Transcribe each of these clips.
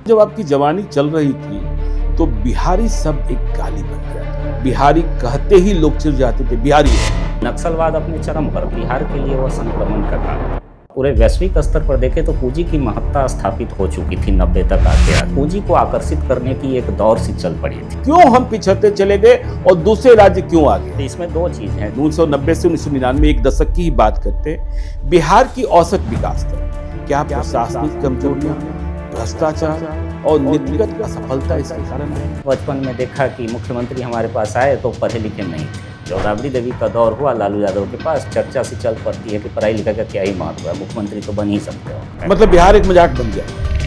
जब आपकी जवानी चल रही थी तो बिहारी शब्द एक गाली बन गया था। बिहारी कहते ही लोग चिढ़ जाते थे, बिहारी है। नक्सलवाद अपने चरम पर, बिहार के लिए वह संक्रमण का काल। पूरे वैश्विक स्तर पर देखें तो पूंजी की महत्ता स्थापित हो चुकी थी 90 तक आते पूंजी को आकर्षित करने की एक दौर सी चल पड़ी थी। क्यों हम पिछड़ते चले गए और दूसरे राज्य क्यों आ गए? तो इसमें दो चीज है। 1990 से 1999 एक दशक की ही बात करते हैं। बिहार की औसत विकास दर, क्या प्रशासनिक कमजोरियां, भ्रष्टाचार और नीतिगत असफलता इसके कारण है? बचपन में देखा कि मुख्यमंत्री हमारे पास आए तो पढ़े लिखे नहीं थे। जब राबड़ी देवी का दौर हुआ लालू यादव के पास, चर्चा से चल पड़ती है कि पढ़ाई लिखाई का क्या ही महत्व है, मुख्यमंत्री तो बन ही सकते हो। मतलब बिहार एक मजाक बन गया,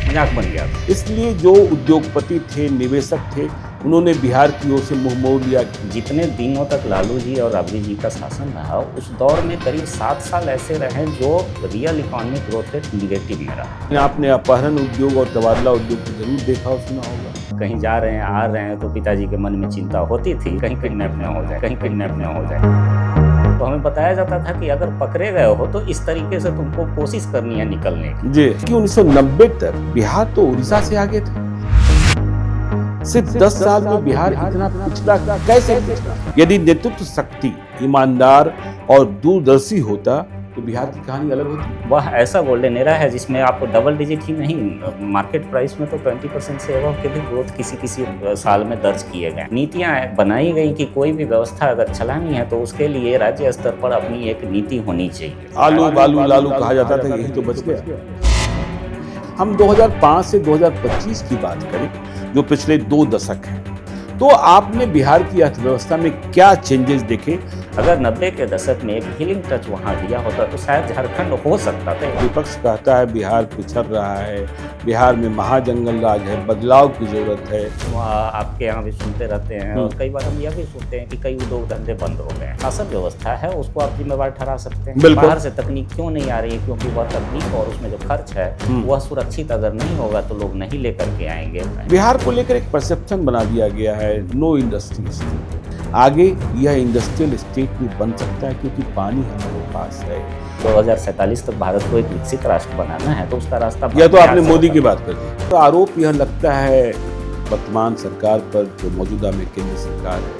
मजाक बन गया। इसलिए जो उद्योगपति थे, निवेशक थे, उन्होंने बिहार की ओर से मुंह मोड़ लिया। जितने दिनों तक लालू जी और राबड़ी जी का शासन रहा, उस दौर में करीब 7 साल ऐसे रहे जो real economic growth rate negative में रहा। आपने अपहरण उद्योग और तबादला उद्योग को जरूर देखा और सुना होगा। कहीं जा रहे हैं, आ रहे हैं तो पिताजी के मन में चिंता होती थी कहीं किडनैप न हो जाए, कहीं किडनैप न हो जाए। तो हमें बताया जाता था कि अगर पकड़े गए हो तो इस तरीके से तुमको कोशिश करनी है निकलने की। जी, कि 1990 तक बिहार तो उड़ीसा से आगे थे। सिर्फ 10 साल में बिहार इतना पिछड़ा कैसे पिछड़ा? यदि नेतृत्व शक्ति, ईमानदार और दूरदर्शी होता तो बिहार की कहानी अलग होती। वह ऐसा गोल्डन एरा है जिसमें आपको डबल डिजिट ही नहीं, मार्केट प्राइस में तो 20% से एबव के भी ग्रोथ किसी साल में दर्ज किए गए। नीतियां बनाई गई कि कोई भी व्यवस्था अगर चलानी है तो उसके लिए राज्य स्तर पर अपनी एक नीति होनी चाहिए। आलू बालू लालू कहा जाता था, यही तो बच गया। हम 2005 से 2025 की बात करें, जो पिछले 2 दशक हैं, तो आपने बिहार की अर्थव्यवस्था में क्या चेंजेस देखे? अगर 90 के दशक में एक हीलिंग टच वहाँ दिया होता तो शायद झारखंड हो सकता था। विपक्ष कहता है बिहार पिछड़ रहा है, बिहार में महाजंगल राज है, बदलाव की जरूरत है। आपके यहाँ भी सुनते रहते हैं और कई बार हम यह भी सुनते हैं कि कई उद्योग धंधे बंद हो गए। शासन व्यवस्था है, उसको आप जिम्मेवार ठहरा सकते हैं। बाहर से तकनीक क्यों नहीं आ रही है? क्योंकि वह तकनीक और उसमें जो खर्च है वह सुरक्षित अगर नहीं होगा तो लोग नहीं लेकर के आएंगे। बिहार को लेकर एक परसेप्शन बना दिया गया है, नो इंडस्ट्री स्टेट। आगे यह इंडस्ट्रियल स्टेट भी बन सकता है क्योंकि पानी हमारे पास है। 2047 तक भारत को एक विकसित राष्ट्र बनाना है तो उसका रास्ता, या तो आपने मोदी की बात कर दी। तो आरोप यह लगता है वर्तमान सरकार पर, जो मौजूदा में केंद्र सरकार है,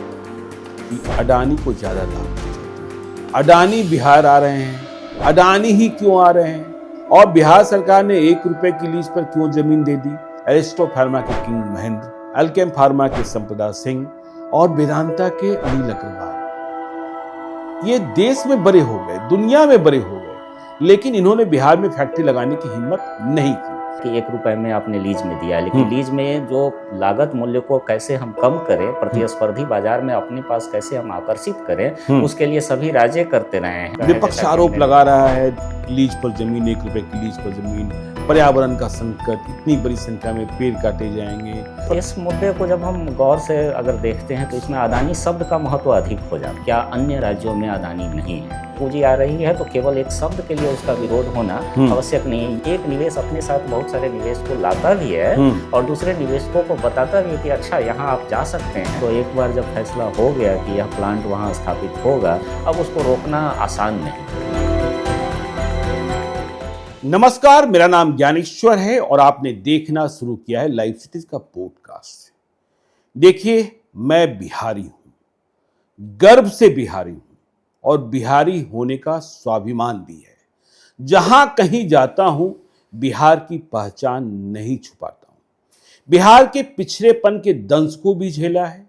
कि अडानी को ज्यादा लाभ। अडानी बिहार आ रहे हैं, अडानी ही क्यों आ रहे हैं? और बिहार सरकार ने 1 रुपए की लीज पर क्यों जमीन दे दी? एरिस्टो फार्मा के किंग महेंद्र, अल्केम फार्मा के संपदा सिंह और वेदांता के अनिल अग्रवाल, ये देश में बड़े हो गए, दुनिया में बड़े हो गए, लेकिन इन्होंने बिहार में फैक्ट्री लगाने की हिम्मत नहीं की। कि 1 रुपए में आपने लीज में दिया, लेकिन लीज में जो लागत मूल्य को कैसे हम कम करें, प्रतिस्पर्धी बाजार में अपने पास कैसे हम आकर्षित करें, उसके लिए सभी राज्य करते रहे हैं। विपक्ष आरोप लगा रहा है लीज पर जमीन, 1 रुपए की लीज पर जमीन, पर्यावरण का संकट, इतनी बड़ी संख्या में पेड़ काटे जाएंगे। इस मुद्दे को जब हम गौर से अगर देखते हैं तो इसमें अडानी शब्द का महत्व अधिक हो जाता है। क्या अन्य राज्यों में अडानी नहीं है? पूंजी आ रही है तो केवल एक शब्द के लिए उसका विरोध होना आवश्यक नहीं है। एक निवेश अपने साथ बहुत सारे निवेश को लाता भी है और दूसरे निवेशकों को बताता भी है कि अच्छा यहाँ आप जा सकते हैं। तो एक बार जब फैसला हो गया कि यह प्लांट वहाँ स्थापित होगा, अब उसको रोकना आसान नहीं। नमस्कार, मेरा नाम ज्ञानेश्वर है और आपने देखना शुरू किया है लाइव सिटीज का पॉडकास्ट। देखिए, मैं बिहारी हूं, गर्व से बिहारी हूं और बिहारी होने का स्वाभिमान भी है। जहां कहीं जाता हूं बिहार की पहचान नहीं छुपाता हूं। बिहार के पिछड़ेपन के दंश को भी झेला है,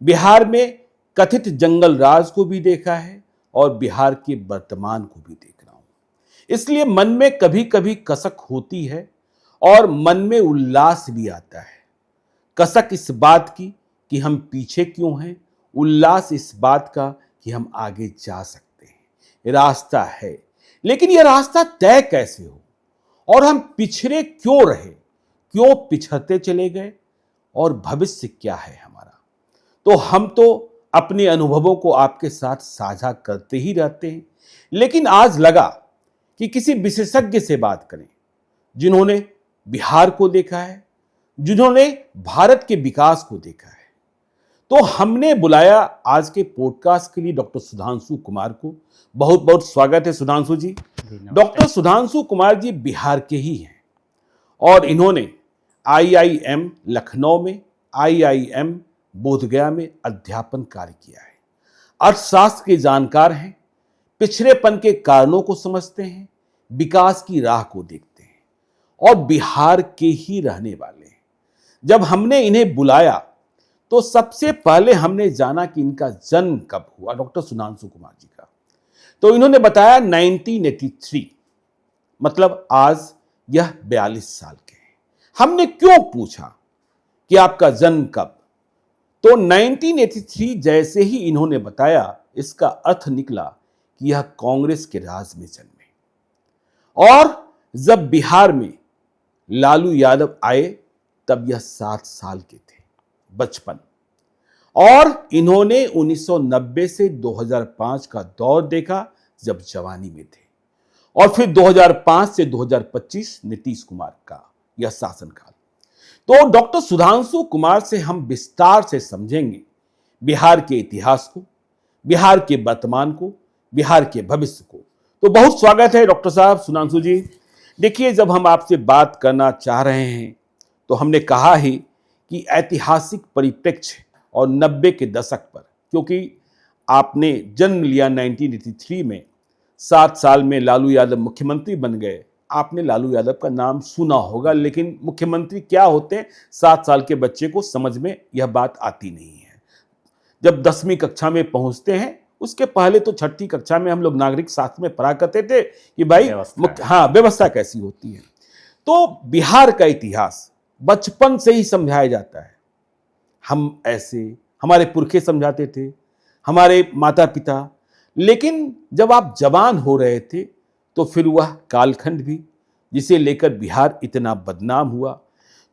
बिहार में कथित जंगल राज को भी देखा है और बिहार के वर्तमान को भी देखा। इसलिए मन में कभी कभी कसक होती है और मन में उल्लास भी आता है। कसक इस बात की कि हम पीछे क्यों हैं, उल्लास इस बात का कि हम आगे जा सकते हैं। रास्ता है, लेकिन यह रास्ता तय कैसे हो? और हम पिछड़े क्यों रहे, क्यों पिछड़ते चले गए और भविष्य क्या है हमारा? तो हम तो अपने अनुभवों को आपके साथ साझा करते ही रहते हैं, लेकिन आज लगा कि किसी विशेषज्ञ से बात करें जिन्होंने बिहार को देखा है, जिन्होंने भारत के विकास को देखा है। तो हमने बुलाया आज के पॉडकास्ट के लिए डॉक्टर सुधांशु कुमार को। बहुत बहुत स्वागत है सुधांशु जी। डॉक्टर सुधांशु कुमार जी बिहार के ही हैं और इन्होंने आईआईएम लखनऊ में, आईआईएम बोधगया में अध्यापन कार्य किया है। अर्थशास्त्र के जानकार हैं, पिछड़ेपन के कारणों को समझते हैं, विकास की राह को देखते हैं और बिहार के ही रहने वाले हैं। जब हमने इन्हें बुलाया तो सबसे पहले हमने जाना कि इनका जन्म कब हुआ, डॉक्टर सुधांशु कुमार जी का। तो इन्होंने बताया 1983, मतलब आज यह 42 साल के हैं। हमने क्यों पूछा कि आपका जन्म कब, तो 1983 जैसे ही इन्होंने बताया, इसका अर्थ निकला कि यह कांग्रेस के राज में जन्मे और जब बिहार में लालू यादव आए तब यह 7 साल के थे, बचपन। और इन्होंने 1990 से 2005 का दौर देखा जब जवानी में थे, और फिर 2005 से 2025 नीतीश कुमार का यह शासनकाल। तो डॉक्टर सुधांशु कुमार से हम विस्तार से समझेंगे बिहार के इतिहास को, बिहार के वर्तमान को, बिहार के भविष्य को। तो बहुत स्वागत है डॉक्टर साहब, सुधांशु जी। देखिए, जब हम आपसे बात करना चाह रहे हैं तो हमने कहा ही कि ऐतिहासिक परिप्रेक्ष्य और 90 के दशक पर, क्योंकि आपने जन्म लिया 1983 में, 7 साल में लालू यादव मुख्यमंत्री बन गए। आपने लालू यादव का नाम सुना होगा, लेकिन मुख्यमंत्री क्या होते हैं 7 साल के बच्चे को समझ में यह बात आती नहीं है। जब 10वीं कक्षा में पहुंचते हैं, उसके पहले तो 6ठी कक्षा में हम लोग नागरिक शास्त्र में पढ़ा करते थे कि भाई व्यवस्था कैसी होती है। तो बिहार का इतिहास बचपन से ही समझाया जाता है। हम ऐसे, हमारे पुरखे समझाते थे, हमारे माता पिता। लेकिन जब आप जवान हो रहे थे तो फिर वह कालखंड भी, जिसे लेकर बिहार इतना बदनाम हुआ।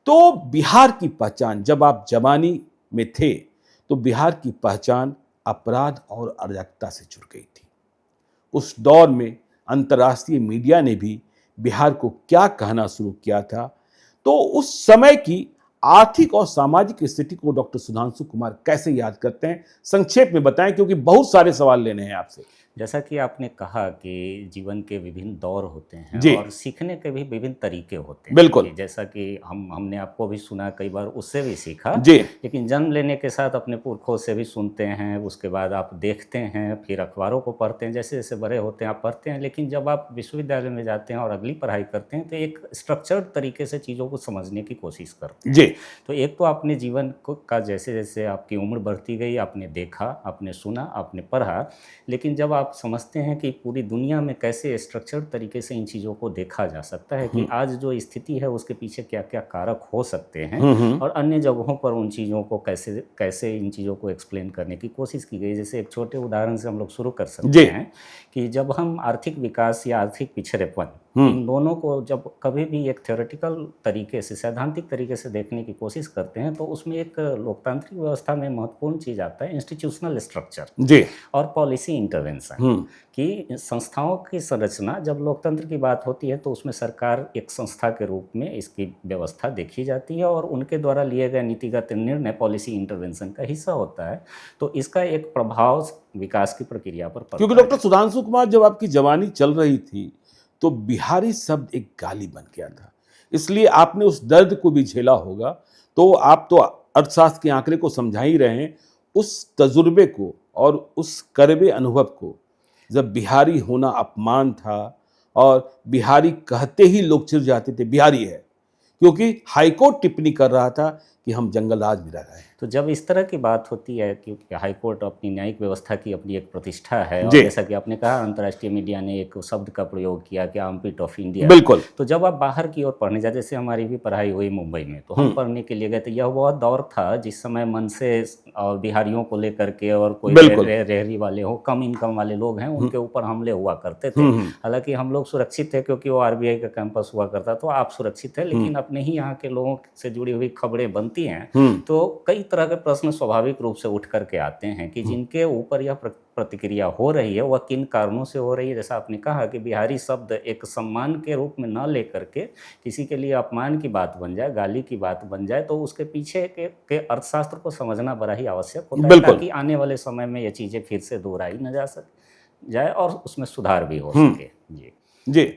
तो बिहार की पहचान, जब आप जवानी में थे तो बिहार की पहचान अपराध और अराजकता से जुड़ गई थी। उस दौर में अंतर्राष्ट्रीय मीडिया ने भी बिहार को क्या कहना शुरू किया था। तो उस समय की आर्थिक और सामाजिक स्थिति को डॉक्टर सुधांशु कुमार कैसे याद करते हैं, संक्षेप में बताएं, क्योंकि बहुत सारे सवाल लेने हैं आपसे। जैसा कि आपने कहा कि जीवन के विभिन्न दौर होते हैं और सीखने के भी विभिन्न तरीके होते हैं। बिल्कुल। जैसा कि हमने आपको भी सुना, कई बार उससे भी सीखा जी। लेकिन जन्म लेने के साथ अपने पुरखों से भी सुनते हैं, उसके बाद आप देखते हैं, फिर अखबारों को पढ़ते हैं, जैसे जैसे बड़े होते हैं आप पढ़ते हैं। लेकिन जब आप विश्वविद्यालय में जाते हैं और अगली पढ़ाई करते हैं तो एक स्ट्रक्चर्ड तरीके से चीज़ों को समझने की कोशिश करते हैं। जी। तो एक तो आपने जीवन का जैसे जैसे आपकी उम्र बढ़ती गई, आपने देखा, आपने सुना, आपने पढ़ा, लेकिन जब आप समझते हैं कि पूरी दुनिया में कैसे स्ट्रक्चर्ड तरीके से इन चीज़ों को देखा जा सकता है कि आज जो स्थिति है उसके पीछे क्या क्या कारक हो सकते हैं और अन्य जगहों पर उन चीज़ों को कैसे कैसे इन चीज़ों को एक्सप्लेन करने की कोशिश की गई। जैसे एक छोटे उदाहरण से हम लोग शुरू कर सकते हैं कि जब हम आर्थिक विकास या आर्थिक पिछड़ेपन, इन दोनों को जब कभी भी एक थ्योरेटिकल तरीके से, सैद्धांतिक तरीके से देखने की कोशिश करते हैं तो उसमें एक लोकतांत्रिक व्यवस्था में महत्वपूर्ण चीज़ आता है इंस्टीट्यूशनल स्ट्रक्चर जी और पॉलिसी इंटरवेंशन कि संस्थाओं की संरचना। जब लोकतंत्र की बात होती है तो उसमें सरकार एक संस्था के रूप में इसकी व्यवस्था देखी जाती है और उनके द्वारा लिए गए नीतिगत निर्णय पॉलिसी इंटरवेंशन का हिस्सा होता है। तो इसका एक प्रभाव विकास की प्रक्रिया पर पड़ता है। क्योंकि डॉक्टर सुधांशु कुमार, जब आपकी जवानी चल रही थी तो बिहारी शब्द एक गाली बन गया था, इसलिए आपने उस दर्द को भी झेला होगा। तो आप तो अर्थशास्त्र के आंकड़े को समझा ही रहे हैं, उस तजुर्बे को और उस कड़वे अनुभव को, जब बिहारी होना अपमान था और बिहारी कहते ही लोग चिढ़ जाते थे बिहारी है, क्योंकि हाईकोर्ट टिप्पणी कर रहा था कि हम जंगल राज में रह रहे हैं। तो जब इस तरह की बात होती है, क्योंकि हाईकोर्ट अपनी न्यायिक व्यवस्था की अपनी एक प्रतिष्ठा है और जैसा कि आपने कहा अंतर्राष्ट्रीय मीडिया ने एक शब्द का प्रयोग किया कि आर्मपिट ऑफ इंडिया। बिल्कुल। तो जब आप बाहर की ओर पढ़ने जाते, जैसे हमारी भी पढ़ाई हुई मुंबई में, तो हम पढ़ने के लिए गए थे। यह वह दौर था जिस समय मन से और बिहारियों को लेकर के और कोई रेहड़ी वाले हो, कम इनकम वाले लोग हैं, उनके ऊपर हमले हुआ करते थे। हालांकि हम लोग सुरक्षित थे क्योंकि वो आरबीआई का कैंपस हुआ करता, तो आप सुरक्षित है, लेकिन अपने ही यहाँ के लोगों से जुड़ी हुई खबरें बनती हैं तो कई तरह के प्रश्न स्वाभाविक रूप से उठ करके आते हैं कि जिनके ऊपर यह प्रतिक्रिया हो रही है वह किन कारणों से हो रही है। जैसा आपने कहा कि बिहारी शब्द एक सम्मान के रूप में न लेकर के किसी के लिए अपमान की बात बन जाए, गाली की बात बन जाए, तो उसके पीछे के अर्थशास्त्र को समझना बड़ा ही आवश्यक होता है ताकि आने वाले समय में ये चीज़ें फिर से दोहराई न जा जाए और उसमें सुधार भी हो सके। जी।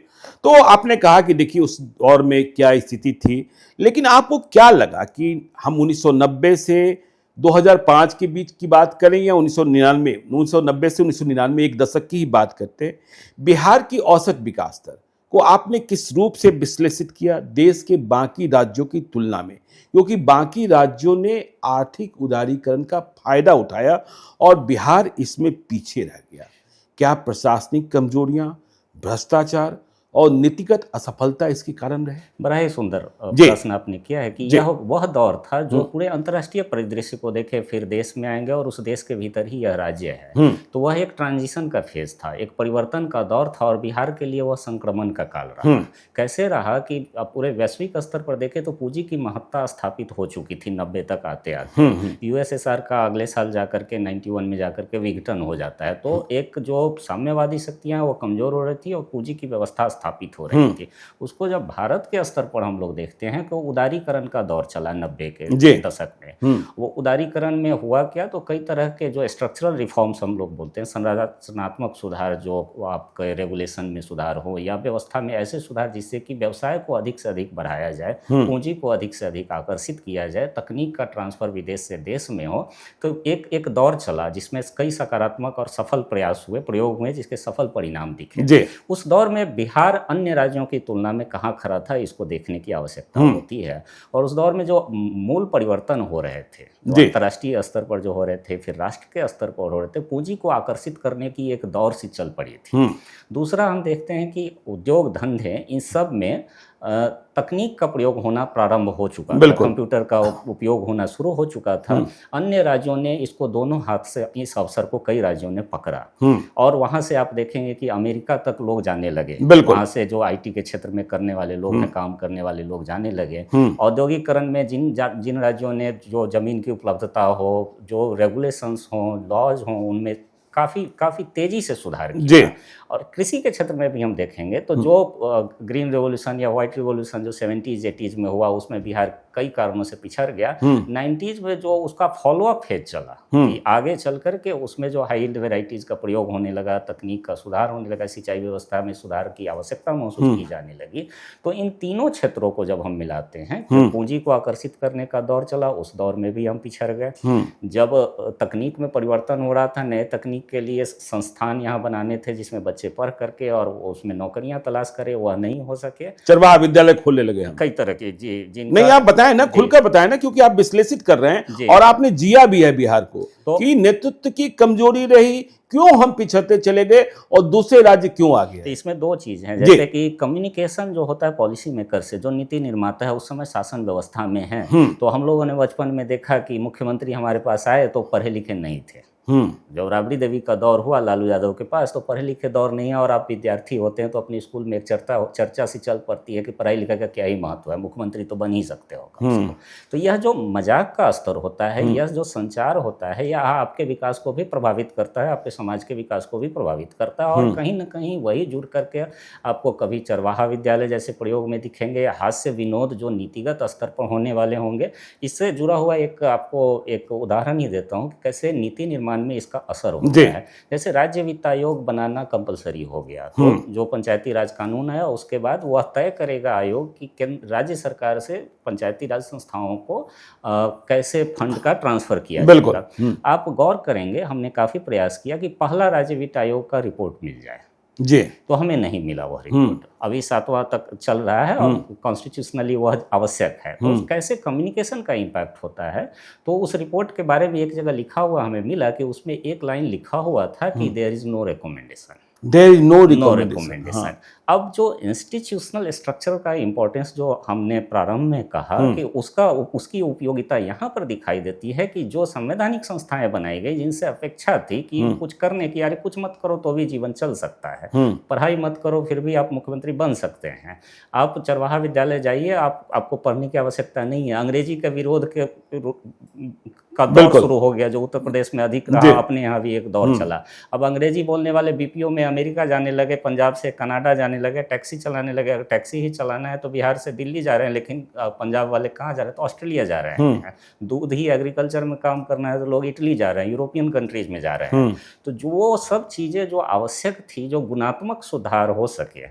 तो आपने कहा कि देखिए उस दौर में क्या स्थिति थी, लेकिन आपको क्या लगा कि हम 1990 से 2005 के बीच की बात करें या 1990 से 1999 एक दशक की ही बात करते हैं, बिहार की औसत विकास दर को आपने किस रूप से विश्लेषित किया देश के बाकी राज्यों की तुलना में, क्योंकि बाकी राज्यों ने आर्थिक उदारीकरण का फायदा उठाया और बिहार इसमें पीछे रह गया। क्या प्रशासनिक कमजोरियां, भ्रष्टाचार और नीतिगत असफलता इसके कारण रहे? बड़ा ही सुंदर जी। प्रश्न आपने किया है कि जी। यह वह दौर था जो पूरे अंतर्राष्ट्रीय परिदृश्य को देखे फिर देश में आएंगे और उस देश के भीतर ही यह राज्य है। तो वह एक ट्रांजिशन का फेज था, एक परिवर्तन का दौर था और बिहार के लिए वह संक्रमण का काल रहा। कैसे रहा कि अब पूरे वैश्विक स्तर पर देखें तो पूंजी की महत्ता स्थापित हो चुकी थी 90 तक आते आते। यूएसएसआर का अगले साल जाकर के 91 में जाकर के विघटन हो जाता है, तो एक जो साम्यवादी शक्तियां वो कमजोर हो रही थी और पूंजी की व्यवस्था स्थापित हो रही थी। उसको जब भारत के स्तर पर हम लोग देखते हैं तो उदारीकरण का दौर चला 90 के दशक में। वो उदारीकरण में हुआ क्या, तो कई तरह के जो स्ट्रक्चरल रिफॉर्म्स हम लोग बोलते हैं, संरचनात्मक सुधार, जो आपके रेगुलेशन में सुधार हो या व्यवस्था में ऐसे सुधार जिससे कि व्यवसाय को अधिक से अधिक बढ़ाया जाए, पूंजी को अधिक से अधिक आकर्षित किया जाए, तकनीक का ट्रांसफर विदेश से देश में हो। तो एक दौर चला जिसमें कई सकारात्मक और सफल प्रयास हुए, प्रयोग हुए, जिसके सफल परिणाम दिखे। उस दौर में बिहार अन्य राज्यों की तुलना में कहाँ खड़ा था, इसको देखने की आवश्यकता होती है। और उस दौर में जो मूल परिवर्तन हो रहे थे, जो अंतर्राष्ट्रीय स्तर पर जो हो रहे थे, फिर राष्ट्र के स्तर पर हो रहे थे, पूंजी को आकर्षित करने की एक दौर सी चल पड़ी थी। दूसरा हम देखते हैं कि उद्योग धंधे इन सब में तकनीक का प्रयोग होना प्रारंभ हो चुका था, कंप्यूटर का उपयोग होना शुरू हो चुका था। अन्य राज्यों ने इसको दोनों हाथ से, इस अवसर को कई राज्यों ने पकड़ा और वहां से आप देखेंगे कि अमेरिका तक लोग जाने लगे। वहां से जो आईटी के क्षेत्र में करने वाले लोग हैं, काम करने वाले लोग जाने लगे। औद्योगिकरण में जिन राज्यों ने जो जमीन की उपलब्धता हो, जो रेगुलेशंस हो, लॉज हो, उनमें काफ़ी तेजी से सुधार किया। और कृषि के क्षेत्र में भी हम देखेंगे तो जो ग्रीन रेवोल्यूशन या व्हाइट रेवोल्यूशन जो 70s 80s में हुआ, उसमें बिहार कई कारणों से पिछड़ गया। 90s में जो उसका फॉलोअप फेज चला कि आगे चल करके उसमें जो हाई वेराइटीज़ का प्रयोग होने लगा, तकनीक का सुधार होने लगा, सिंचाई व्यवस्था में सुधार की आवश्यकता महसूस की जाने लगी। तो इन तीनों क्षेत्रों को जब हम मिलाते हैं, पूंजी को आकर्षित करने का दौर चला, उस दौर में भी हम पिछड़ गए। जब तकनीक में परिवर्तन हो रहा था, नए तकनीक के लिए संस्थान यहाँ बनाने थे जिसमें बच्चे पढ़ करके और उसमें नौकरियां तलाश करे, वह नहीं हो सके। चरवाहा विद्यालय खोलने लगे हम, कई तरह के। नहीं, आप बताएं ना, खुलकर बताएं ना, क्योंकि आप विश्लेषित कर रहे हैं और आपने जिया भी है बिहार को, कि नेतृत्व की कमजोरी रही, क्यों हम पिछड़ते चले गए और दूसरे राज्य क्यों आ गए। तो इसमें दो चीज हैं, जैसे कि कम्युनिकेशन जो होता है पॉलिसी मेकर से, जो नीति निर्माता है उस समय शासन व्यवस्था में है। तो हम लोगों ने बचपन में देखा कि मुख्यमंत्री हमारे पास आए तो पढ़े लिखे नहीं थे। जब राबड़ी देवी का दौर हुआ लालू यादव के पास, तो पढ़े लिखे दौर नहीं है और आप विद्यार्थी होते हैं तो अपने स्कूल में एक चर्चा सी चल पड़ती है कि पढ़ाई लिखाई का क्या ही महत्व है, मुख्यमंत्री तो बन ही सकते हो। तो यह जो मजाक का स्तर होता है, यह जो संचार होता है, यह आपके विकास को भी प्रभावित करता है, आपके समाज के विकास को भी प्रभावित करता है। और कहीं ना कहीं वही जुड़ करके आपको कभी चरवाहा विद्यालय जैसे प्रयोग में दिखेंगे, या हास्य विनोद जो नीतिगत स्तर पर होने वाले होंगे। इससे जुड़ा हुआ आपको एक उदाहरण ही देता हूँ कि कैसे नीति निर्माण में इसका असर होता है। जैसे राज्य वित्त आयोग बनाना कंपलसरी हो गया, तो जो पंचायती राज कानून है उसके बाद वह तय करेगा आयोग कि राज्य सरकार से पंचायती राज संस्थाओं को कैसे फंड का ट्रांसफर किया जाएगा। आप गौर करेंगे, हमने काफी प्रयास किया कि पहला राज्य वित्त आयोग का रिपोर्ट मिल जाए, तो हमें नहीं मिला वह रिपोर्ट। अभी 7वां तक चल रहा है और कॉन्स्टिट्यूशनली वह आवश्यक है। तो कैसे कम्युनिकेशन का इम्पैक्ट होता है, तो उस रिपोर्ट के बारे में एक जगह लिखा हुआ हमें मिला कि उसमें एक लाइन लिखा हुआ था कि there is no recommendation, there is no recommendation. अब जो इंस्टीट्यूशनल स्ट्रक्चर का इंपॉर्टेंस जो हमने प्रारंभ में कहा कि उसकी उपयोगिता यहाँ पर दिखाई देती है कि जो संवैधानिक संस्थाएं बनाई गई, जिनसे अपेक्षा थी कि कुछ करने की, यार कुछ मत करो तो भी जीवन चल सकता है, पढ़ाई मत करो फिर भी आप मुख्यमंत्री बन सकते हैं, आप चरवाहा विद्यालय जाइए, आपको पढ़ने की आवश्यकता नहीं है। अंग्रेजी के विरोध का दौर शुरू हो गया, जो उत्तर प्रदेश में अधिक रहा, अपने यहाँ भी एक दौर चला। अब अंग्रेजी बोलने वाले बीपीओ में अमेरिका जाने लगे, पंजाब से कनाडा जाने लगे, टैक्सी चलाने लगे। अगर टैक्सी ही चलाना है तो बिहार से दिल्ली जा रहे हैं, लेकिन पंजाब वाले कहाँ जा रहे हैं, तो ऑस्ट्रेलिया जा रहे हैं। दूध ही एग्रीकल्चर में काम करना है तो लोग इटली जा रहे हैं, यूरोपियन कंट्रीज में जा रहे हैं। तो जो सब चीज़ें जो आवश्यक थी, जो गुणात्मक सुधार हो सके,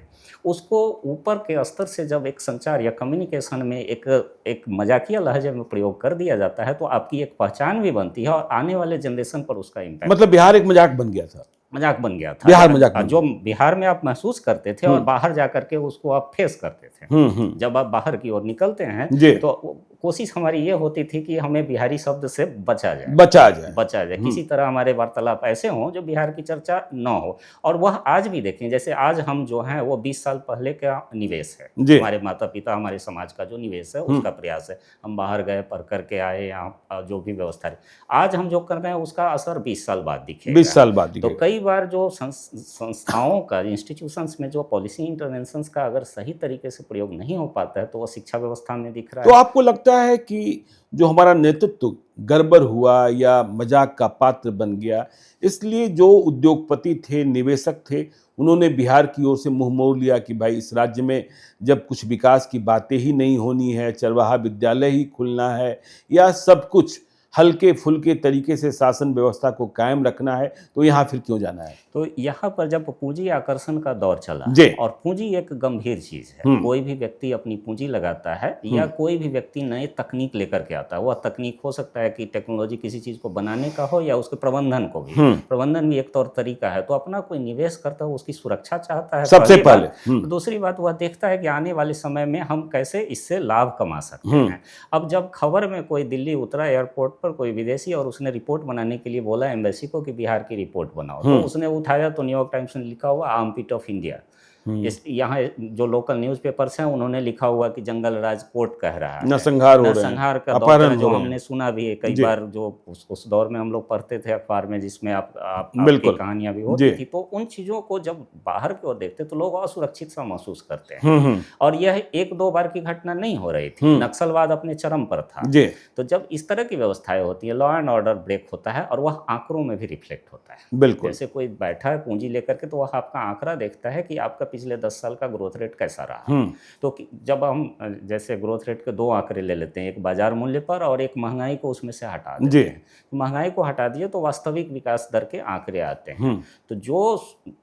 उसको ऊपर के स्तर से जब एक संचार या कम्युनिकेशन में एक मजाकिया लहजे में प्रयोग कर दिया जाता है तो आपकी एक पहचान भी बनती है और आने वाले जनरेशन पर उसका इम्पैक्ट, मतलब बिहार एक मजाक बन गया था। मजाक बन गया था। बिहार मजाक बन जो बिहार में आप महसूस करते थे और बाहर जाकर के उसको आप फेस करते थे। जब आप बाहर की ओर निकलते हैं तो कोशिश हमारी ये होती थी कि हमें बिहारी शब्द से बचा जाए। किसी तरह हमारे वार्तालाप ऐसे हों जो बिहार की चर्चा न हो। और वह आज भी देखें, जैसे आज हम जो हैं वो 20 साल पहले का निवेश है, हमारे माता पिता, हमारे समाज का जो निवेश है उसका प्रयास है। हम बाहर गए, पढ़ करके आए, यहाँ जो भी व्यवस्था है आज हम जो कर रहे हैं उसका असर 20 साल बाद दिखेगा। 20 साल बाद तो कई बार जो संस्थाओं का, इंस्टीट्यूशंस में जो पॉलिसी इंटरवेंशंस का अगर सही तरीके से प्रयोग नहीं हो पाता है तो वो शिक्षा व्यवस्था में दिख रहा है। तो आपको लगता है कि जो हमारा नेतृत्व गड़बड़ हुआ या मजाक का पात्र बन गया, इसलिए जो उद्योगपति थे, निवेशक थे, उन्होंने बिहार की ओर से मुंह मोड़ लिया कि भाई इस राज्य में जब कुछ विकास की बातें ही नहीं होनी है, चरवाहा विद्यालय ही खुलना है या सब कुछ हल्के फुल्के तरीके से शासन व्यवस्था को कायम रखना है, तो यहाँ फिर क्यों जाना है? तो यहाँ पर जब पूंजी आकर्षण का दौर चला, और पूंजी एक गंभीर चीज है, कोई भी व्यक्ति अपनी पूंजी लगाता है या कोई भी व्यक्ति नए तकनीक लेकर के आता है। वह तकनीक हो सकता है कि टेक्नोलॉजी किसी चीज को बनाने का हो या उसके प्रबंधन को भी, प्रबंधन भी एक तौर तरीका है। तो अपना कोई निवेश करता है, उसकी सुरक्षा चाहता है सबसे पहले। दूसरी बात वह देखता है कि आने वाले समय में हम कैसे इससे लाभ कमा सकते हैं। अब जब खबर में कोई दिल्ली उतरा एयरपोर्ट पर कोई विदेशी और उसने रिपोर्ट बनाने के लिए बोला एम्बेसी को कि बिहार की रिपोर्ट बनाओ, तो उसने उठाया तो न्यूयॉर्क टाइम्स में लिखा हुआ आर्मपिट ऑफ इंडिया। यहाँ जो लोकल न्यूज़पेपर्स हैं उन्होंने लिखा हुआ कि जंगल राज कोर्ट कह रहा है, नरसंहार का दौर है, जो हमने सुना भी है कई बार। जो उस दौर में हम लोग पढ़ते थे अखबार में, जिसमें आपकी कहानियां भी होती थी। तो उन चीजों को जब बाहर की ओर देखते तो लोग असुरक्षित सा महसूस करते हैं। और यह 1-2 बार की घटना नहीं हो रही थी, नक्सलवाद अपने चरम पर था। तो जब इस तरह की व्यवस्थाएं होती है, लॉ एंड ऑर्डर ब्रेक होता है और वह आंकड़ों में भी रिफ्लेक्ट होता है। बिल्कुल, जैसे कोई बैठा है पूंजी लेकर के तो वह आपका आंकड़ा देखता है कि आपका पिछले 10 साल का ग्रोथ रेट कैसा रहा। तो जब हम जैसे ग्रोथ रेट के 2 आंकड़े ले लेते हैं, एक बाजार मूल्य पर और एक महंगाई को उसमें से हटा देते हैं। तो महंगाई को हटा दिए तो वास्तविक विकास दर के आंकड़े आते हैं। तो जो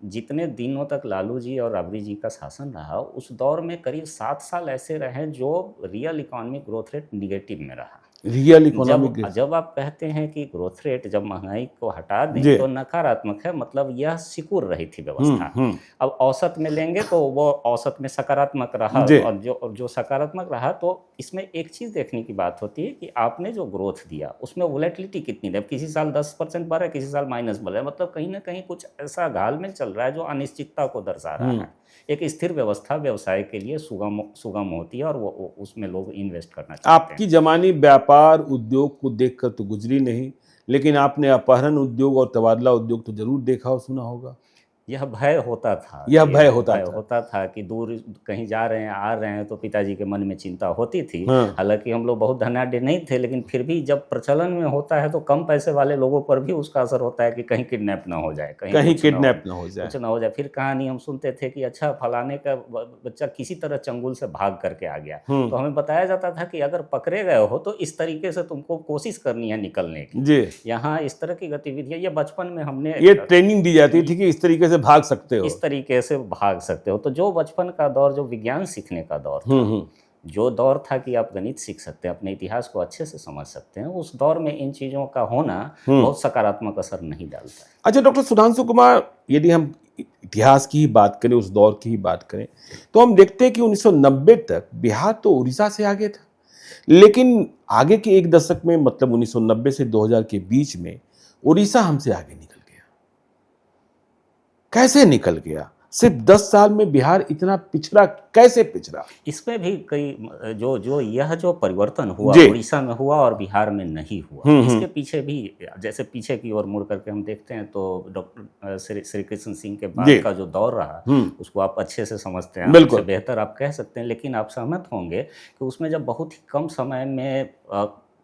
जितने दिनों तक लालू जी और राबड़ी जी का शासन रहा, उस दौर में करीब 7 साल ऐसे रहे जो real economic growth rate negative में रहा। रियल इकोनॉमिक जब आप कहते हैं कि ग्रोथ रेट जब महंगाई को हटा दें तो नकारात्मक है, मतलब यह सिकुड़ रही थी व्यवस्था। अब औसत में लेंगे तो वो औसत में सकारात्मक रहा, और जो सकारात्मक रहा तो इसमें एक चीज देखने की बात होती है कि आपने जो ग्रोथ दिया उसमें वोलेटिलिटी कितनी है। किसी साल 10% बढ़ा, किसी साल माइनस बढ़ा, मतलब कहीं ना कहीं कुछ ऐसा घालमेल चल रहा है जो अनिश्चितता को दर्शा रहा है। एक स्थिर व्यवस्था व्यवसाय के लिए सुगम होती है और वो उसमें लोग इन्वेस्ट करना चाहते हैं। आपकी जमानी व्यापार उद्योग को देखकर तो गुजरी नहीं, लेकिन आपने अपहरण उद्योग और तबादला उद्योग तो जरूर देखा और सुना होगा। यह भय होता था, भय होता था कि दूर कहीं जा रहे हैं, आ रहे हैं, तो पिताजी के मन में चिंता होती थी। हालांकि हम लोग बहुत धनाढ्य नहीं थे, लेकिन फिर भी जब प्रचलन में होता है तो कम पैसे वाले लोगों पर भी उसका असर होता है कि कहीं किडनैप ना हो जाए, कहीं किडनैप ना हो जाए, कुछ ना हो जाए। फिर कहानी हम सुनते थे कि अच्छा फलाने का बच्चा किसी तरह चंगुल से भाग करके आ गया, तो हमें बताया जाता था कि अगर पकड़े गए हो तो इस तरीके से तुमको कोशिश करनी है निकलने की। यहाँ इस तरह की गतिविधियां, ये बचपन में हमने ये ट्रेनिंग दी जाती थी कि इस तरीके से भाग सकते हो, इस तरीके से भाग सकते हो। तो जो बचपन का दौर, जो विज्ञान सीखने का दौर था, जो दौर था कि आप गणित सीख सकते हैं, अपने इतिहास को अच्छे से समझ सकते हैं, उस दौर में इन चीज़ों का होना बहुत सकारात्मक असर नहीं डालता है। अच्छा डॉक्टर सुधांशु कुमार, यदि हम इतिहास की ही बात करें, उस दौर की ही बात करें, तो हम देखते हैं कि 1990 तक बिहार तो उड़ीसा से आगे था, लेकिन आगे के एक दशक में, मतलब 1990 से 2000 के बीच में उड़ीसा हमसे आगे निकल गया। कैसे निकल गया? सिर्फ 10 साल में बिहार इतना पिछड़ा, कैसे पिछड़ा? इसमें भी कई जो परिवर्तन हुआ उड़ीसा में हुआ और बिहार में नहीं हुआ, इसके पीछे भी, जैसे पीछे की ओर मुड़ करके हम देखते हैं तो डॉक्टर श्री कृष्ण सिंह के बाद का जो दौर रहा उसको आप अच्छे से समझते हैं, उससे बेहतर आप कह सकते हैं। लेकिन आप सहमत होंगे कि उसमें जब बहुत ही कम समय में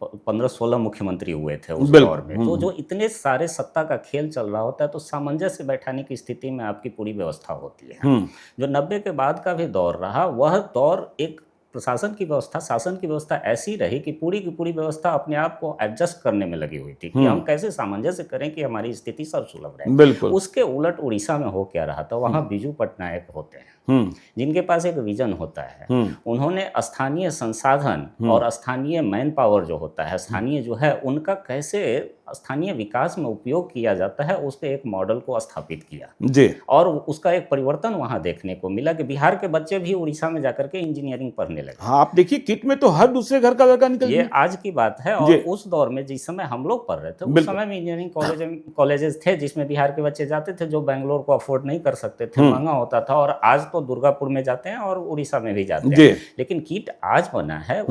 15-16 मुख्यमंत्री हुए थे उस दौर में, तो जो इतने सारे सत्ता का खेल चल रहा होता है तो सामंजस्य बैठाने की स्थिति में आपकी पूरी व्यवस्था होती है। जो 90 के बाद का भी दौर रहा, वह दौर एक प्रशासन की व्यवस्था, शासन की व्यवस्था ऐसी रही कि पूरी की पूरी व्यवस्था अपने आप को एडजस्ट करने में लगी हुई थी कि हम कैसे सामंजस्य करें कि हमारी स्थिति सर्वसुलभ रहे। उसके उलट उड़ीसा में हो क्या रहा था, वहाँ बीजू पटनायक होते हैं, जिनके पास एक विजन होता है, उन्होंने स्थानीय संसाधन और स्थानीय मैन पावर जो होता है, स्थानीय जो है, उनका कैसे स्थानीय विकास में उपयोग किया जाता है, उसके एक मॉडल को स्थापित किया जी। और उसका एक परिवर्तन वहां देखने को मिला कि बिहार के बच्चे भी उड़ीसा में जाकर के इंजीनियरिंग पढ़ने लगे। हाँ, आप देखिए किट में तो हर दूसरे घर का लड़का निकल ये आज की बात है। और उस दौर में जिस समय हम लोग पढ़ रहे थे, उस समय में इंजीनियरिंग कॉलेजेस थे जिसमें बिहार के बच्चे जाते थे, जो बैंगलोर को अफोर्ड नहीं कर सकते थे, महंगा होता था। और आज तो दुर्गापुर में जाते हैं और उड़ीसा में भी जाते हैं। लेकिन किट आज बना है,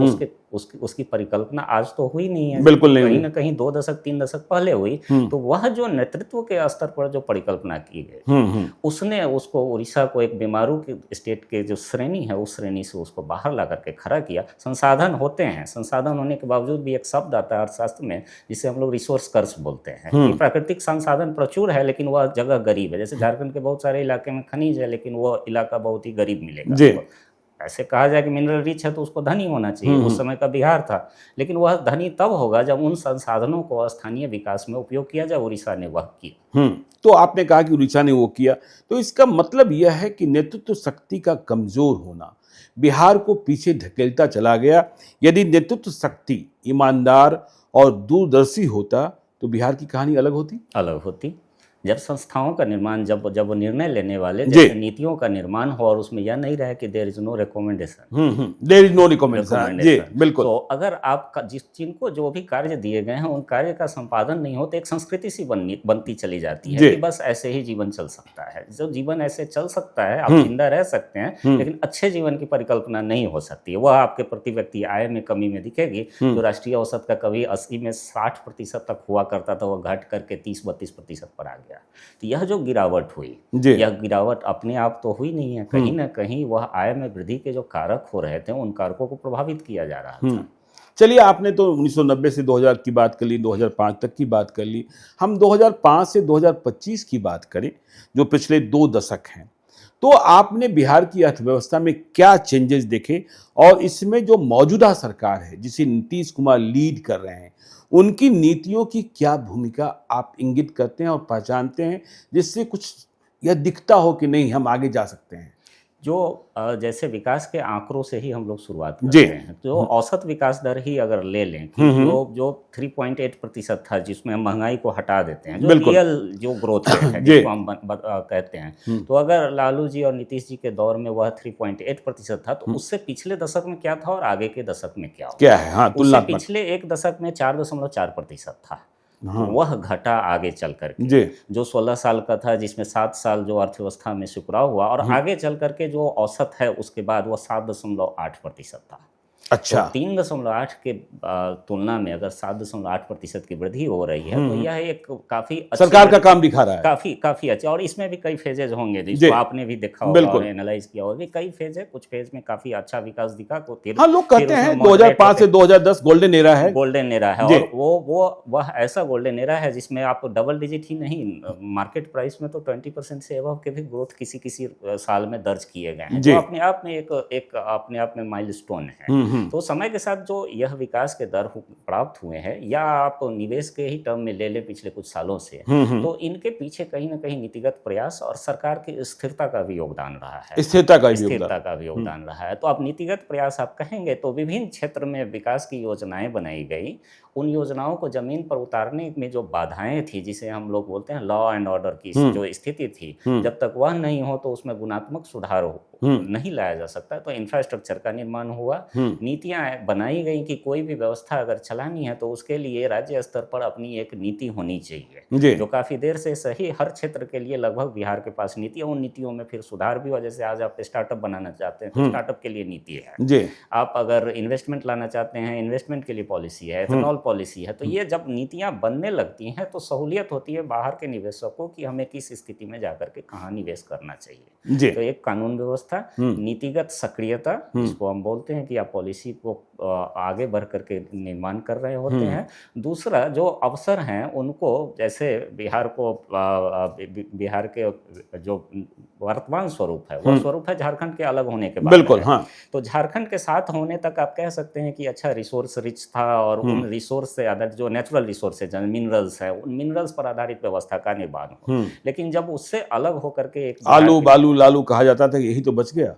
उसकी परिकल्पना आज तो हुई नहीं है, बिल्कुल नहीं, कहीं ना कहीं 2 दशक 3 दशक पहले हुई। तो वह जो नेतृत्व के स्तर पर जो परिकल्पना की गई, उसने उसको उड़ीसा को एक बीमारू के स्टेट के जो श्रेणी है, उस श्रेणी से उसको बाहर ला करके खड़ा किया। संसाधन होते हैं, संसाधन होने के बावजूद भी एक शब्द आता है अर्थशास्त्र में जिसे हम लोग रिसोर्स कर्स बोलते हैं कि प्राकृतिक संसाधन प्रचुर है लेकिन वह जगह गरीब है। जैसे झारखंड के बहुत सारे इलाके में खनिज है लेकिन वह इलाका बहुत ही गरीब मिलेगा। ऐसे कहा जाए कि मिनरल रिच है तो उसको धनी होना चाहिए, उस समय का बिहार था। लेकिन वह धनी तब होगा जब उन संसाधनों को स्थानीय विकास में उपयोग किया जाए। उड़ीसा ने वह किया। तो आपने कहा कि उड़ीसा ने वो किया, तो इसका मतलब यह है कि नेतृत्व शक्ति का कमजोर होना बिहार को पीछे धकेलता चला गया। यदि नेतृत्व शक्ति ईमानदार और दूरदर्शी होता तो बिहार की कहानी अलग होती। जब संस्थाओं का निर्माण, जब वो निर्णय लेने वाले, जैसे नीतियों का निर्माण हो और उसमें यह नहीं रहे कि there is no recommendation, there is no recommendation. जी बिल्कुल। तो अगर आप जिनको जो भी कार्य दिए गए हैं उन कार्य का संपादन नहीं हो तो एक संस्कृति सी बनती चली जाती है कि बस ऐसे ही जीवन चल सकता है। जो जीवन ऐसे चल सकता है, आप जिंदा रह सकते हैं लेकिन अच्छे जीवन की परिकल्पना नहीं हो सकती है। वह आपके प्रति व्यक्ति आय में कमी में दिखेगी। जो राष्ट्रीय औसत का कभी 80 में 60% तक हुआ करता था, वह घट करके 30-32% पर आ गया। तो यह जो गिरावट हुई, यह गिरावट अपने आप तो हुई नहीं है, कहीं ना कहीं वह आय में वृद्धि के जो कारक हो रहे थे उन कारकों को प्रभावित किया जा रहा था। चलिए, आपने तो 1990 से 2000 की बात कर ली, 2005 तक की बात कर ली। हम 2005 से 2025 की बात करें, जो पिछले 2 दशक हैं, तो आपने बिहार की अर्थव्यवस्था में क्या चेंजेस देखे और इसमें जो मौजूदा सरकार है जिसे नीतीश कुमार लीड कर रहे हैं, उनकी नीतियों की क्या भूमिका आप इंगित करते हैं और पहचानते हैं, जिससे कुछ यह दिखता हो कि नहीं हम आगे जा सकते हैं? जो जैसे विकास के आंकड़ों से ही हम लोग शुरुआत करते हैं, तो औसत विकास दर ही अगर ले लें कि जो 3.8% था, जिसमें हम महंगाई को हटा देते हैं, जो रियल जो ग्रोथ है जिसको हम कहते हैं, तो अगर लालू जी और नीतीश जी के दौर में वह 3.8% था, तो उससे पिछले दशक में क्या था और आगे के दशक में क्या है? हाँ, उससे पिछले एक दशक में 4.4% था। वह घटा आगे चल करके, जो 16 साल का था, जिसमें 7 साल जो अर्थव्यवस्था में सिकुड़ाव हुआ, और आगे चल करके जो औसत है उसके बाद वह 7.8% था। अच्छा। तो 3.8 के तुलना में अगर 7.8% की वृद्धि हो रही है तो यह एक काफी सरकार का काम दिखा रहा है, काफी अच्छा। और इसमें भी कई फेजेज होंगे जिसको आपने भी देखा होगा और एनालाइज किया होगा। कई फेज है, कुछ फेज में काफी अच्छा विकास दिखा। हाँ, लोग कहते हैं 2005 से 2010 गोल्डन एरा है। और वह ऐसा गोल्डन एरा है जिसमें आप डबल डिजिट ही नहीं, मार्केट प्राइस में तो 20% से अबव के भी ग्रोथ किसी साल में दर्ज किए गए हैं, जो अपने आप में एक अपने आप में माइलस्टोन है। तो समय के साथ जो यह विकास के दर प्राप्त हुए हैं, या आप निवेश के ही टर्म में ले लें पिछले कुछ सालों से, तो इनके पीछे कहीं ना कहीं नीतिगत प्रयास और सरकार की स्थिरता का भी योगदान रहा है। स्थिरता का भी योगदान रहा है। तो आप नीतिगत प्रयास आप कहेंगे तो विभिन्न क्षेत्र में विकास की योजनाएं बनाई गई। उन योजनाओं को जमीन पर उतारने में जो बाधाएं थी, जिसे हम लोग बोलते हैं लॉ एंड ऑर्डर की जो स्थिति थी, जब तक वह नहीं हो तो उसमें गुणात्मक सुधार नहीं लाया जा सकता। तो इंफ्रास्ट्रक्चर का निर्माण हुआ, नीतियां बनाई गई कि कोई भी व्यवस्था अगर चलानी है तो उसके लिए राज्य स्तर पर अपनी एक नीति होनी चाहिए, जो काफी देर से सही हर क्षेत्र के लिए लगभग बिहार के पास नीति है। उन नीतियों में फिर सुधार भी हुआ। जैसे आज आप स्टार्टअप बनाना चाहते हैं तो स्टार्टअप के लिए नीति है, आप अगर इन्वेस्टमेंट लाना चाहते हैं, इन्वेस्टमेंट के लिए पॉलिसी है, एथेनॉल पॉलिसी है। तो ये जब नीतियां बनने लगती हैं तो सहूलियत होती है बाहर के निवेशकों की हमें किस स्थिति में जाकर के कहाँ निवेश करना चाहिए। तो एक कानून व्यवस्था, नीतिगत सक्रियता, जिसको हम बोलते हैं कि आप पॉलिसी को आगे बढ़ करके निर्माण कर रहे होते हैं। दूसरा जो अवसर हैं उनको, जैसे बिहार को बिहार के जो वर्तमान स्वरूप है वो स्वरूप है झारखंड के अलग होने के बाद बिल्कुल, है। हाँ। तो झारखंड के साथ होने तक आप कह सकते हैं कि अच्छा रिसोर्स रिच था, और उन रिसोर्स से आधारित जो नेचुरल रिसोर्सेज हैं, मिनरल्स है, उन मिनरल्स पर आधारित व्यवस्था का निर्माण हो। लेकिन जब उससे अलग होकर के एक आलू बालू लालू कहा जाता था, यही तो बच गया।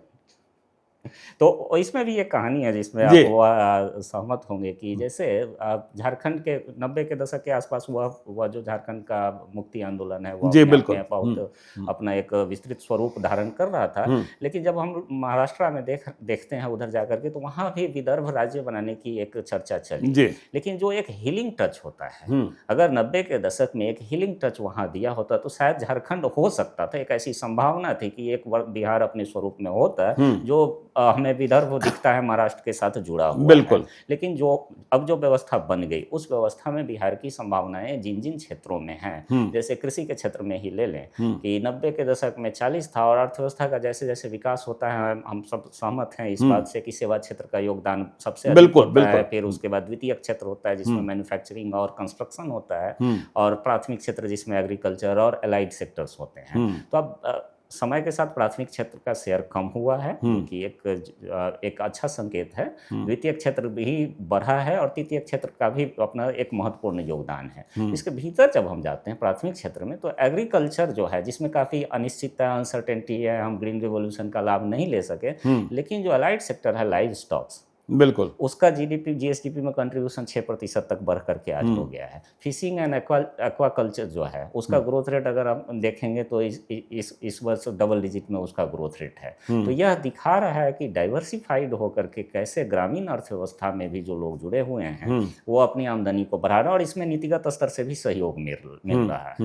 तो इसमें भी एक कहानी है जिसमें जी। आप सहमत होंगे कि जैसे झारखंड के 90 के दशक के आसपास वह जो झारखंड का मुक्ति आंदोलन है, वो जी, अपने आप बिल्कुल। में बहुत अपना एक विस्तृत स्वरूप धारण कर रहा था। लेकिन जब हम महाराष्ट्र में देखते हैं उधर जाकर के, तो वहाँ भी विदर्भ राज्य बनाने की एक चर्चा चली। जी। लेकिन जो एक हीलिंग टच होता है, अगर 90 के दशक में एक हीलिंग टच वहाँ दिया होता तो शायद झारखंड हो सकता था। एक ऐसी संभावना थी कि एक बिहार अपने स्वरूप में होता जो हमें विदर्भ दिखता है महाराष्ट्र के साथ जुड़ा हुआ बिल्कुल है। लेकिन अब जो व्यवस्था बन गई, उस व्यवस्था में बिहार की संभावनाएं जिन जिन क्षेत्रों में हैं, जैसे कृषि के क्षेत्र में ही ले लें कि 90 के दशक में 40 था, और अर्थव्यवस्था का जैसे जैसे विकास होता है, हम सब सहमत हैं इस बात से कि सेवा क्षेत्र का योगदान सबसे अधिक होता है। फिर उसके बाद द्वितीय क्षेत्र होता है जिसमें मैन्युफैक्चरिंग और कंस्ट्रक्शन होता है, और प्राथमिक क्षेत्र जिसमें एग्रीकल्चर और एलाइड सेक्टर्स होते हैं। तो अब समय के साथ प्राथमिक क्षेत्र का शेयर कम हुआ है, क्योंकि एक अच्छा संकेत है। द्वितीय क्षेत्र भी बढ़ा है, और तृतीय क्षेत्र का भी अपना एक महत्वपूर्ण योगदान है। इसके भीतर जब हम जाते हैं प्राथमिक क्षेत्र में, तो एग्रीकल्चर जो है, जिसमें काफ़ी अनिश्चितता अनसर्टेनिटी है, हम ग्रीन रिवोल्यूशन का लाभ नहीं ले सके। लेकिन जो अलाइड सेक्टर है, लाइव स्टॉक्स, बिल्कुल, उसका जीएसडीपी में कंट्रीब्यूशन 6% तक बढ़ करके आज हो गया है। फिशिंग एंड एक्वाकल्चर जो है, उसका ग्रोथ रेट अगर आप देखेंगे तो इस वर्ष डबल डिजिट में उसका ग्रोथ रेट है। तो यह दिखा रहा है कि डाइवर्सिफाइड होकर के कैसे ग्रामीण अर्थव्यवस्था में भी जो लोग जुड़े हुए हैं वो अपनी आमदनी को बढ़ा रहे हैं, और इसमें नीतिगत स्तर से भी सहयोग मिल रहा है।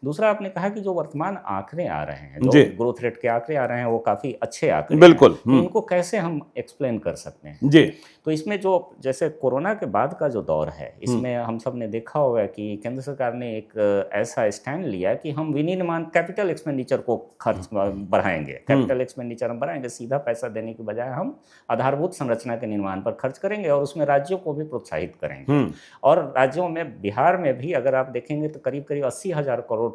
दूसरा, आपने कहा कि जो वर्तमान आंकड़े आ रहे हैं, जो ग्रोथ रेट के आंकड़े आ रहे हैं, वो काफी अच्छे आंकड़े हैं। बिल्कुल, इनको कैसे हम एक्सप्लेन कर सकते हैं? तो इसमें जो जैसे कोरोना के बाद का जो दौर है, इसमें हम सब ने देखा होगा कि केंद्र सरकार ने एक ऐसा स्टैंड लिया कि हम विनिर्माण कैपिटल एक्सपेंडिचर को खर्च बढ़ाएंगे। कैपिटल एक्सपेंडिचर हम बढ़ाएंगे, सीधा पैसा देने के बजाय हम आधारभूत संरचना के निर्माण पर खर्च करेंगे, और उसमें राज्यों को भी प्रोत्साहित करेंगे। और राज्यों में, बिहार में भी अगर आप देखेंगे तो करीब करीब 80,000 करोड़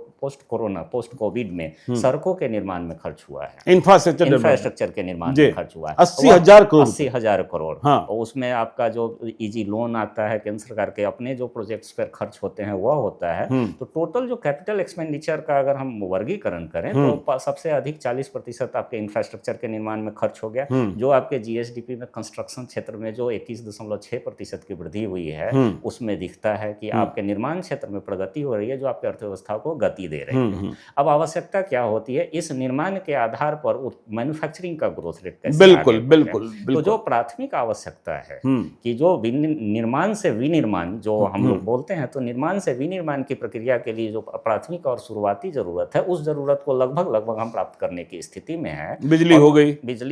पोस्ट कोविड में सड़कों के निर्माण में खर्च हुआ है, इंफ्रास्ट्रक्चर के निर्माण में खर्च हुआ है 80,000 करोड़। उसमें आपका जो इजी लोन आता है केंद्र सरकार के, अपने जो प्रोजेक्ट्स पर खर्च होते हैं वह होता है। तो टोटल जो कैपिटल एक्सपेंडिचर का अगर हम वर्गीकरण करें तो सबसे अधिक 40% आपके इंफ्रास्ट्रक्चर के निर्माण में खर्च हो गया। जो आपके जीएसडीपी में कंस्ट्रक्शन क्षेत्र में जो 21.6% की वृद्धि हुई है, उसमें दिखता है कि आपके निर्माण क्षेत्र में प्रगति हो रही है, जो आपकी अर्थव्यवस्था को गति दे रही है। अब आवश्यकता क्या होती है, इस निर्माण के आधार पर मैन्युफैक्चरिंग का ग्रोथ रेट कैसे बिल्कुल बिल्कुल। तो जो प्राथमिक आवश्यकता है कि जो निर्माण से विनिर्माण जो हम लोग बोलते हैं, तो निर्माण से विनिर्माण की प्रक्रिया के लिए जो प्राथमिक और शुरुआती जरूरत है, उस जरूरत को लगभग हम प्राप्त करने की स्थिति में है। बिजली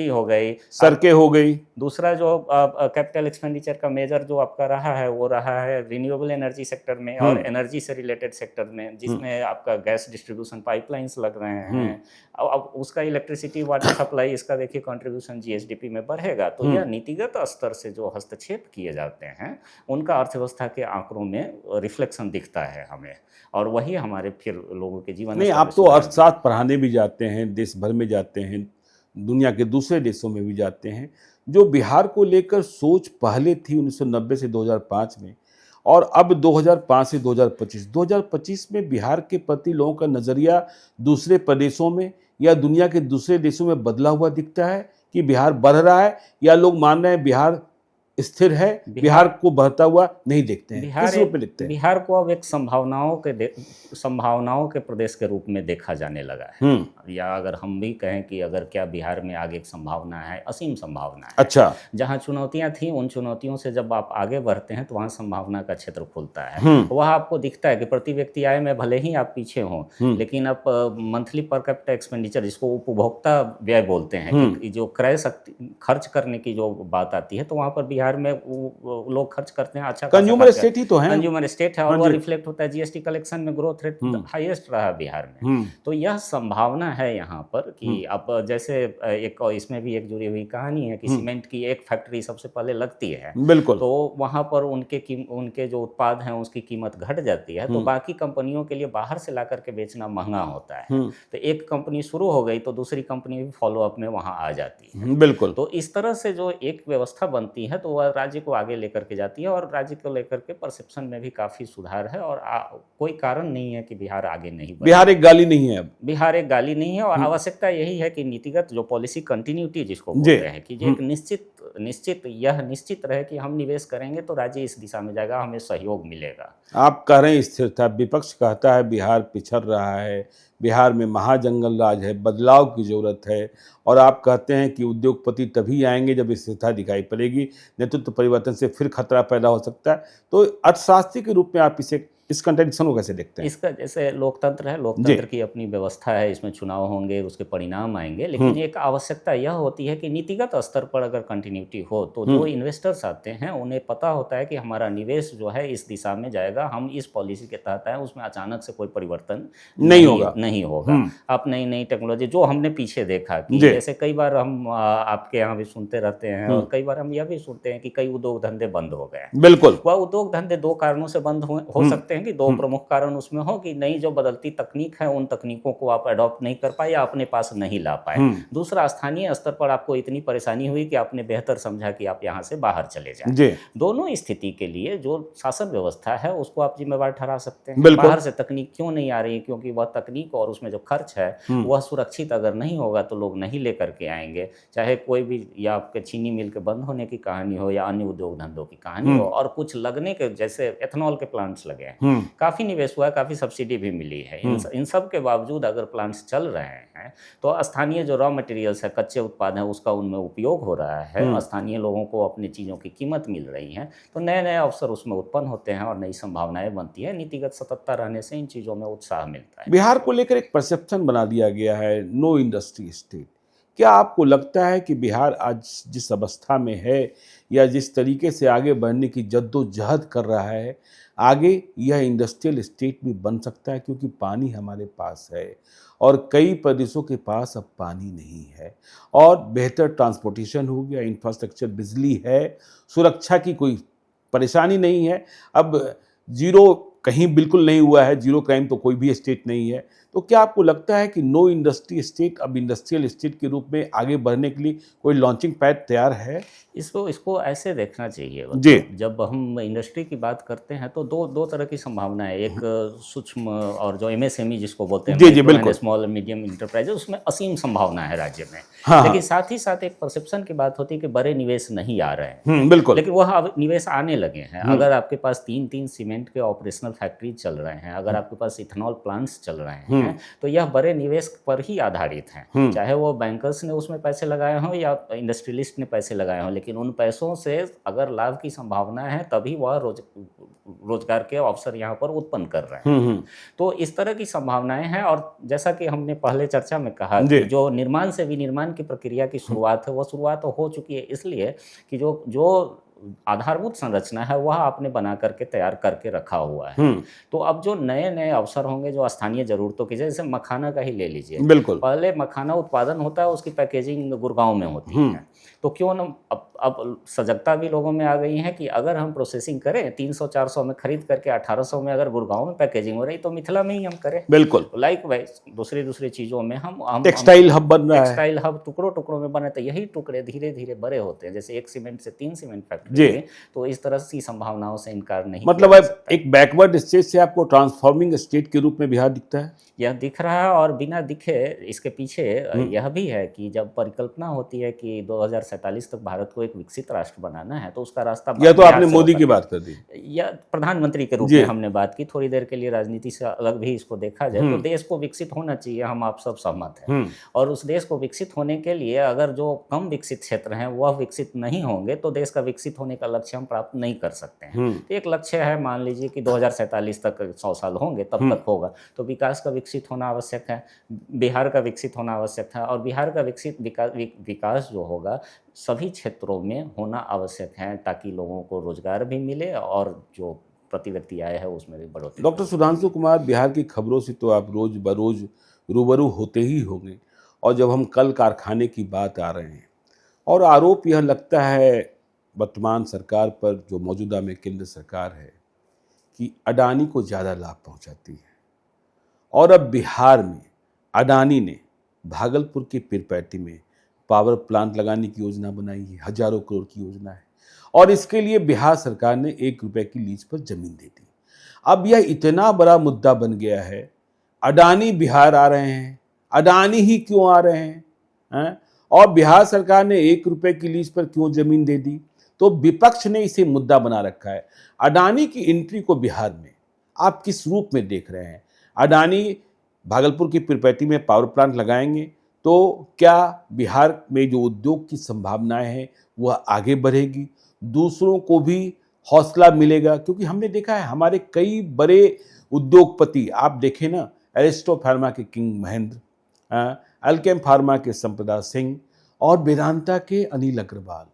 हो गई, सड़कें हो गई। दूसरा जो कैपिटल एक्सपेंडिचर का मेजर जो आपका रहा है, वो रहा है रिन्यूएबल एनर्जी सेक्टर में और एनर्जी से रिलेटेड सेक्टर में, जिसमें आपका गैस डिस्ट्रीब्यूशन पाइपलाइंस लग रहे हैं। अब उसका इलेक्ट्रिसिटी, वाटर सप्लाई, इसका देखिए कंट्रीब्यूशन जीएसडीपी में बढ़ेगा। तो यह नीतिगत स्तर से जो हस्तक्षेप किए जाते हैं, उनका अर्थव्यवस्था के आंकड़ों में रिफ्लेक्शन दिखता है हमें, और वही हमारे फिर लोगों के जीवन में। आप तो अर्थशास्त्र पढ़ाने भी जाते हैं, देश भर में जाते हैं, दुनिया के दूसरे देशों में भी जाते हैं। जो बिहार को लेकर सोच पहले थी 1990 से 2005 में, और अब 2005 से 2025 में बिहार के प्रति लोगों का नजरिया दूसरे प्रदेशों में या दुनिया के दूसरे देशों में बदला हुआ दिखता है कि बिहार बढ़ रहा है, या लोग मान रहे हैं बिहार स्थिर है, बिहार को बढ़ता हुआ नहीं देखते हैं? किस रूप में लिखते हैं? बिहार को अब एक संभावनाओं के प्रदेश के रूप में देखा जाने लगा है। या अगर हम भी कहें कि अगर क्या बिहार में आगे एक संभावना है, असीम संभावना है। अच्छा। जहाँ चुनौतियां थी, उन चुनौतियों से जब आप आगे बढ़ते हैं तो वहाँ संभावना का क्षेत्र खुलता है। वह आपको दिखता है कि प्रति व्यक्ति आय में भले ही आप पीछे हों, लेकिन आप मंथली पर कैपिटा एक्सपेंडिचर, जिसको उपभोक्ता व्यय बोलते हैं, कि जो क्रय शक्ति खर्च करने की जो बात आती है, तो वहाँ पर बिहार बिहार में वो लोग खर्च करते हैं, अच्छा कंज्यूमर स्टेट ही तो है, कंज्यूमर स्टेट है, और हाँ वो जी। रिफ्लेक्ट होता है जीएसटी कलेक्शन में, ग्रोथ रेट हाईएस्ट रहा बिहार में। तो यह संभावना है यहाँ पर कि अब जैसे एक इसमें भी एक जुड़ी हुई कहानी है कि सीमेंट की एक फैक्ट्री सबसे पहले लगती है, बिल्कुल, तो वहाँ पर उनके जो उत्पाद हैं उसकी कीमत घट जाती है, तो बाकी कंपनियों के लिए बाहर से ला करके बेचना महंगा होता है। तो एक कंपनी शुरू हो गई तो दूसरी कंपनी भी फॉलो अप में वहाँ आ जाती है। बिल्कुल। तो इस तरह से जो एक व्यवस्था बनती है तो वह राज्य को आगे लेकर के जाती है, और राज्य को लेकर के परसेप्शन में भी काफ़ी सुधार है, और कोई कारण नहीं है कि बिहार आगे नहीं बढ़े। बिहार एक गाली नहीं है अब। बिहार एक गाली नहीं है, और आवश्यकता यही है कि नीतिगत जो पॉलिसी कंटिन्यूटी जिसको बोलते हैं कि एक निश्चित रहे कि हम निवेश करेंगे तो राज्य इस दिशा में जाएगा, हमें सहयोग मिलेगा। आप कह रहे हैं स्थिरता, विपक्ष कहता है बिहार पिछड़ रहा है, बिहार में महाजंगल राज है, बदलाव की जरूरत है, और आप कहते हैं कि उद्योगपति तभी आएंगे जब स्थिरता दिखाई पड़ेगी, नेतृत्व परिवर्तन से फिर खतरा पैदा हो सकता है। तो अर्थशास्त्री के रूप में आप इस कंट्रडिक्शन को कैसे देखते हैं? इसका जैसे लोकतंत्र है, लोकतंत्र की अपनी व्यवस्था है, इसमें चुनाव होंगे, उसके परिणाम आएंगे, लेकिन एक आवश्यकता यह होती है कि नीतिगत स्तर पर अगर कंटिन्यूटी हो तो जो इन्वेस्टर्स आते हैं उन्हें पता होता है कि हमारा निवेश जो है इस दिशा में जाएगा, हम इस पॉलिसी के तहत आए, उसमें अचानक से कोई परिवर्तन नहीं होगा। अब नई टेक्नोलॉजी जो हमने पीछे देखा कि जैसे कई बार हम आपके यहाँ भी सुनते रहते हैं, और कई बार हम यह भी सुनते हैं कि कई उद्योग धंधे बंद हो गए। बिल्कुल, वह उद्योग धंधे दो कारणों से बंद हो सकते हैं कि दो प्रमुख कारण उसमें हो कि नई जो बदलती तकनीक है उन तकनीकों को आप अडॉप्ट नहीं कर पाए या अपने पास नहीं ला पाए। दूसरा, स्थानीय स्तर पर आपको इतनी परेशानी हुई कि आपने बेहतर समझा कि आप यहाँ से बाहर चले जाएं। दोनों स्थिति के लिए जो शासन व्यवस्था है उसको आप जिम्मेवार ठहरा सकते हैं। बाहर से तकनीक क्यों नहीं आ रही, क्योंकि वह तकनीक और उसमें जो खर्च है वह सुरक्षित अगर नहीं होगा तो लोग नहीं लेकर के आएंगे। चाहे कोई भी, या आपके चीनी मिल के बंद होने की कहानी हो या अन्य उद्योग धंधों की कहानी हो, और कुछ लगने के जैसे एथेनॉल के प्लांट्स लगे हैं, काफ़ी निवेश हुआ है, काफ़ी सब्सिडी भी मिली है। इन सब के बावजूद अगर प्लांट्स चल रहे हैं तो स्थानीय जो रॉ मटेरियल्स है, कच्चे उत्पाद हैं, उसका उनमें उपयोग हो रहा है, स्थानीय लोगों को अपनी चीज़ों की कीमत मिल रही है, तो नए नए अवसर उसमें उत्पन्न होते हैं और नई संभावनाएं बनती है। नीतिगत सतर्कता रहने से इन चीज़ों में उत्साह मिलता है। बिहार को लेकर एक परसेप्शन बना दिया गया है, नो इंडस्ट्री स्टेट। क्या आपको लगता है कि बिहार आज जिस अवस्था में है या जिस तरीके से आगे बढ़ने की जद्दोजहद कर रहा है, आगे यह इंडस्ट्रियल स्टेट भी बन सकता है? क्योंकि पानी हमारे पास है और कई प्रदेशों के पास अब पानी नहीं है, और बेहतर ट्रांसपोर्टेशन हो गया, इंफ्रास्ट्रक्चर, बिजली है, सुरक्षा की कोई परेशानी नहीं है। अब जीरो कहीं बिल्कुल नहीं हुआ है, जीरो क्राइम तो कोई भी स्टेट नहीं है। तो क्या आपको लगता है कि नो इंडस्ट्री स्टेट अब इंडस्ट्रियल स्टेट के रूप में आगे बढ़ने के लिए कोई लॉन्चिंग पैड तैयार है? इसको ऐसे देखना चाहिए। जी। जब हम इंडस्ट्री की बात करते हैं तो दो तरह की संभावना है। एक सूक्ष्म और जो MSME जिसको बोलते हैं, जी, बिल्कुल, स्मॉल मीडियम इंटरप्राइज, उसमें असीम संभावना है राज्य में। हाँ, लेकिन साथ ही साथ एक परसेप्शन की बात होती है कि बड़े निवेश नहीं आ रहे हैं। बिल्कुल, लेकिन वह अब निवेश आने लगे हैं। अगर आपके पास 3 सीमेंट के ऑपरेशनल फैक्ट्री चल रहे हैं, अगर आपके पास इथेनॉल प्लांट्स चल रहे हैं, तो यह बड़े निवेश पर ही आधारित हैं। चाहे वो बैंकर्स ने उसमें पैसे लगाए हों या इंडस्ट्रियलिस्ट ने पैसे लगाए हों, लेकिन उन पैसों से अगर लाभ की संभावना है तभी वह रोजगार के अवसर यहाँ पर उत्पन्न कर रहे हैं। तो इस तरह की संभावनाएं हैं। और जैसा कि हमने पहले चर्चा में कहा कि जो निर्माण से विनिर्माण की प्रक्रिया की शुरुआत है, वह शुरुआत हो चुकी है, इसलिए कि जो आधारभूत संरचना है वह आपने बना करके तैयार करके रखा हुआ है। तो अब जो नए नए अवसर होंगे जो स्थानीय जरूरतों की, जैसे मखाना का ही ले लीजिए। बिल्कुल, पहले मखाना उत्पादन होता है, उसकी पैकेजिंग गुड़गांव में होती है, तो क्यों न अब सजगता भी लोगों में आ गई है कि अगर हम प्रोसेसिंग करें 300-400 में खरीद करके 1800 में अगर गुड़गांव में पैकेजिंग हो रही तो मिथिला में ही हम करें। बिल्कुल, लाइक वाइज दूसरी चीज़ों में हम टेक्सटाइल हब बन रहा है, टेक्सटाइल हब टुकड़ों में बने, तो यही टुकड़े धीरे धीरे बड़े होते हैं। जैसे 1 सीमेंट से 3 सीमेंट फैक्ट्री, तो इस तरह की संभावनाओं से इनकार नहीं, मतलब अब एक बैकवर्ड स्टेट से आपको ट्रांसफॉर्मिंग स्टेट के रूप में बिहार दिखता है? यह दिख रहा है। और बिना दिखे इसके पीछे यह भी है कि जब परिकल्पना होती है कि 2047 तक भारत को एक विकसित राष्ट्र बनाना है, तो उसका रास्ता, या तो आपने मोदी की बात कर दी या प्रधानमंत्री के रूप में हमने बात की, थोड़ी देर के लिए राजनीति से अलग भी इसको देखा जाए तो देश को विकसित होना चाहिए, हम आप सब सहमत हैं। और उस देश को विकसित होने के लिए अगर जो कम विकसित क्षेत्र हैं वह विकसित नहीं होंगे तो देश का विकसित होने का लक्ष्य हम प्राप्त नहीं कर सकते हैं। तो एक लक्ष्य है, मान लीजिए कि 2047 तक 100 साल होंगे, तब तक होगा, तो विकास का विकसित होना आवश्यक है, बिहार का विकसित होना आवश्यक है। और बिहार का विकास जो होगा सभी क्षेत्रों में होना आवश्यक है, ताकि लोगों को रोजगार भी मिले और जो प्रति व्यक्ति आय है उसमें भी बढ़ोतरी। डॉक्टर सुधांशु कुमार, बिहार की खबरों से तो आप रोज बरोज रूबरू होते ही होंगे, और जब हम कल कारखाने की बात आ रहे हैं और आरोप यह लगता है वर्तमान सरकार पर, जो मौजूदा में केंद्र सरकार है, कि अडानी को ज़्यादा लाभ पहुंचाती है, और अब बिहार में अडानी ने भागलपुर के पीरपैंती में पावर प्लांट लगाने की योजना बनाई है, हजारों करोड़ की योजना है, और इसके लिए बिहार सरकार ने 1 रुपए की लीज पर जमीन दे दी। अब यह इतना बड़ा मुद्दा बन गया है, अडानी बिहार आ रहे हैं, अडानी ही क्यों आ रहे हैं? और बिहार सरकार ने 1 रुपए की लीज पर क्यों जमीन दे दी? तो विपक्ष ने इसे मुद्दा बना रखा है। अडानी की एंट्री को बिहार में आप किस रूप में देख रहे हैं? अडानी भागलपुर की पीरपैंती में पावर प्लांट लगाएंगे तो क्या बिहार में जो उद्योग की संभावनाएं हैं वह आगे बढ़ेगी, दूसरों को भी हौसला मिलेगा? क्योंकि हमने देखा है हमारे कई बड़े उद्योगपति, आप देखें ना, एरिस्टो फार्मा के किंग महेंद्र, अल्केम फार्मा के संपदा सिंह और वेदांता के अनिल अग्रवाल,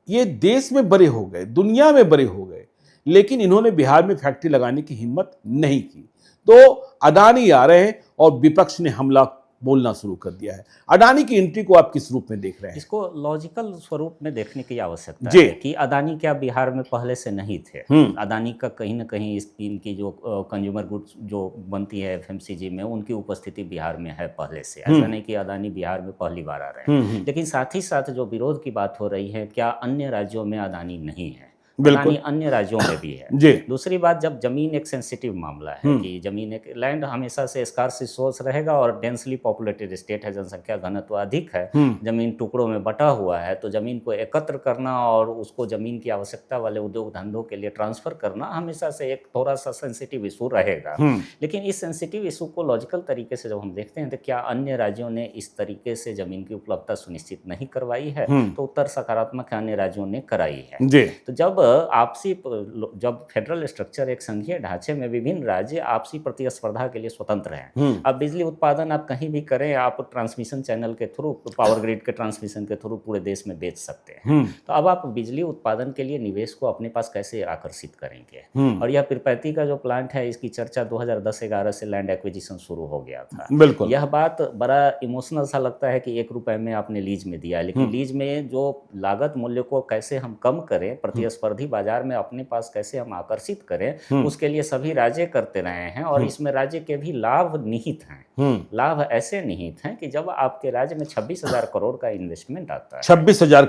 ये देश में बड़े हो गए, दुनिया में बड़े हो गए, लेकिन इन्होंने बिहार में फैक्ट्री लगाने की हिम्मत नहीं की। तो अडानी आ रहे हैं और विपक्ष ने हमला बोलना शुरू कर दिया है। अडानी की एंट्री को आप किस रूप में देख रहे हैं? इसको लॉजिकल स्वरूप में देखने की आवश्यकता जी। है कि अडानी क्या बिहार में पहले से नहीं थे। अडानी का कहीं ना कहीं इनकी जो कंज्यूमर गुड्स जो बनती है एफएमसीजी में, उनकी उपस्थिति बिहार में है पहले से। ऐसा नहीं कि अडानी बिहार में पहली बार आ रहे हैं। लेकिन साथ ही साथ जो विरोध की बात हो रही है, क्या अन्य राज्यों में अडानी नहीं है? अडानी अन्य राज्यों में भी है। जी। दूसरी बात, जब जमीन एक सेंसिटिव मामला है कि जमीन एक लैंड हमेशा से स्कार्स रिसोर्स रहेगा और डेंसली पॉपुलेटेड स्टेट है, जनसंख्या घनत्व अधिक है, जमीन टुकड़ों में बटा हुआ है, तो जमीन को एकत्र करना और उसको जमीन की आवश्यकता वाले उद्योग धंधों के लिए ट्रांसफर करना हमेशा से एक थोड़ा सा सेंसिटिव इशू रहेगा। लेकिन इस सेंसिटिव इशू को लॉजिकल तरीके से जब हम देखते हैं तो क्या अन्य राज्यों ने इस तरीके से जमीन की उपलब्धता सुनिश्चित नहीं करवाई है? तो उत्तर सकारात्मक है, अन्य राज्यों ने कराई है। तो जब फेडरल स्ट्रक्चर एक संघीय ढांचे में विभिन्न राज्य आपसी प्रतिस्पर्धा के लिए स्वतंत्र हैं। अब बिजली उत्पादन आप कहीं भी करें, आप ट्रांसमिशन चैनल के थ्रू, पावर ग्रिड के ट्रांसमिशन के थ्रू पूरे देश में बेच सकते हैं। तो अब आप बिजली उत्पादन के लिए निवेश को अपने पास कैसे आकर्षित करेंगे? और यह पीरपैंती का जो प्लांट है, इसकी चर्चा 2010-11 से लैंड एक्विजिशन शुरू हो गया था। बिल्कुल। यह बात बड़ा इमोशनल सा लगता है कि 1 रुपए में आपने लीज में दिया, लेकिन लीज में जो लागत मूल्य को कैसे हम कम करें, प्रतिस्पर्धी बाजार में अपने पास कैसे हम आकर्षित करें, उसके लिए सभी राज्य करते रहे हैं। और इसमें राज्य के भी लाभ निहित हैं। लाभ ऐसे निहित हैं कि जब आपके राज्य में 26,000 करोड़ का इन्वेस्टमेंट आता है, 26,000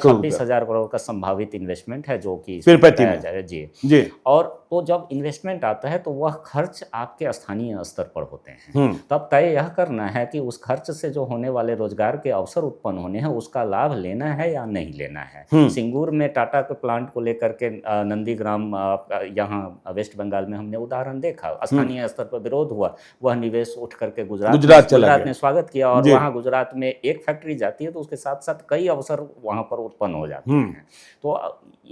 करोड़ का संभावित इन्वेस्टमेंट है, जो कि जी। और तो जब इन्वेस्टमेंट आता है तो वह खर्च आपके स्थानीय स्तर पर होते हैं। तब तय यह करना है कि उस खर्च से जो होने वाले रोजगार के अवसर उत्पन्न होने हैं, उसका लाभ लेना है या नहीं लेना है। सिंगूर में टाटा के प्लांट को लेकर के नंदीग्राम, यहाँ वेस्ट बंगाल में हमने उदाहरण देखा, स्थानीय स्तर पर विरोध हुआ, वह निवेश उठ करके गुजरात ने स्वागत किया, और वहाँ गुजरात में एक फैक्ट्री जाती है तो उसके साथ साथ कई अवसर वहाँ पर उत्पन्न हो जाते हैं। तो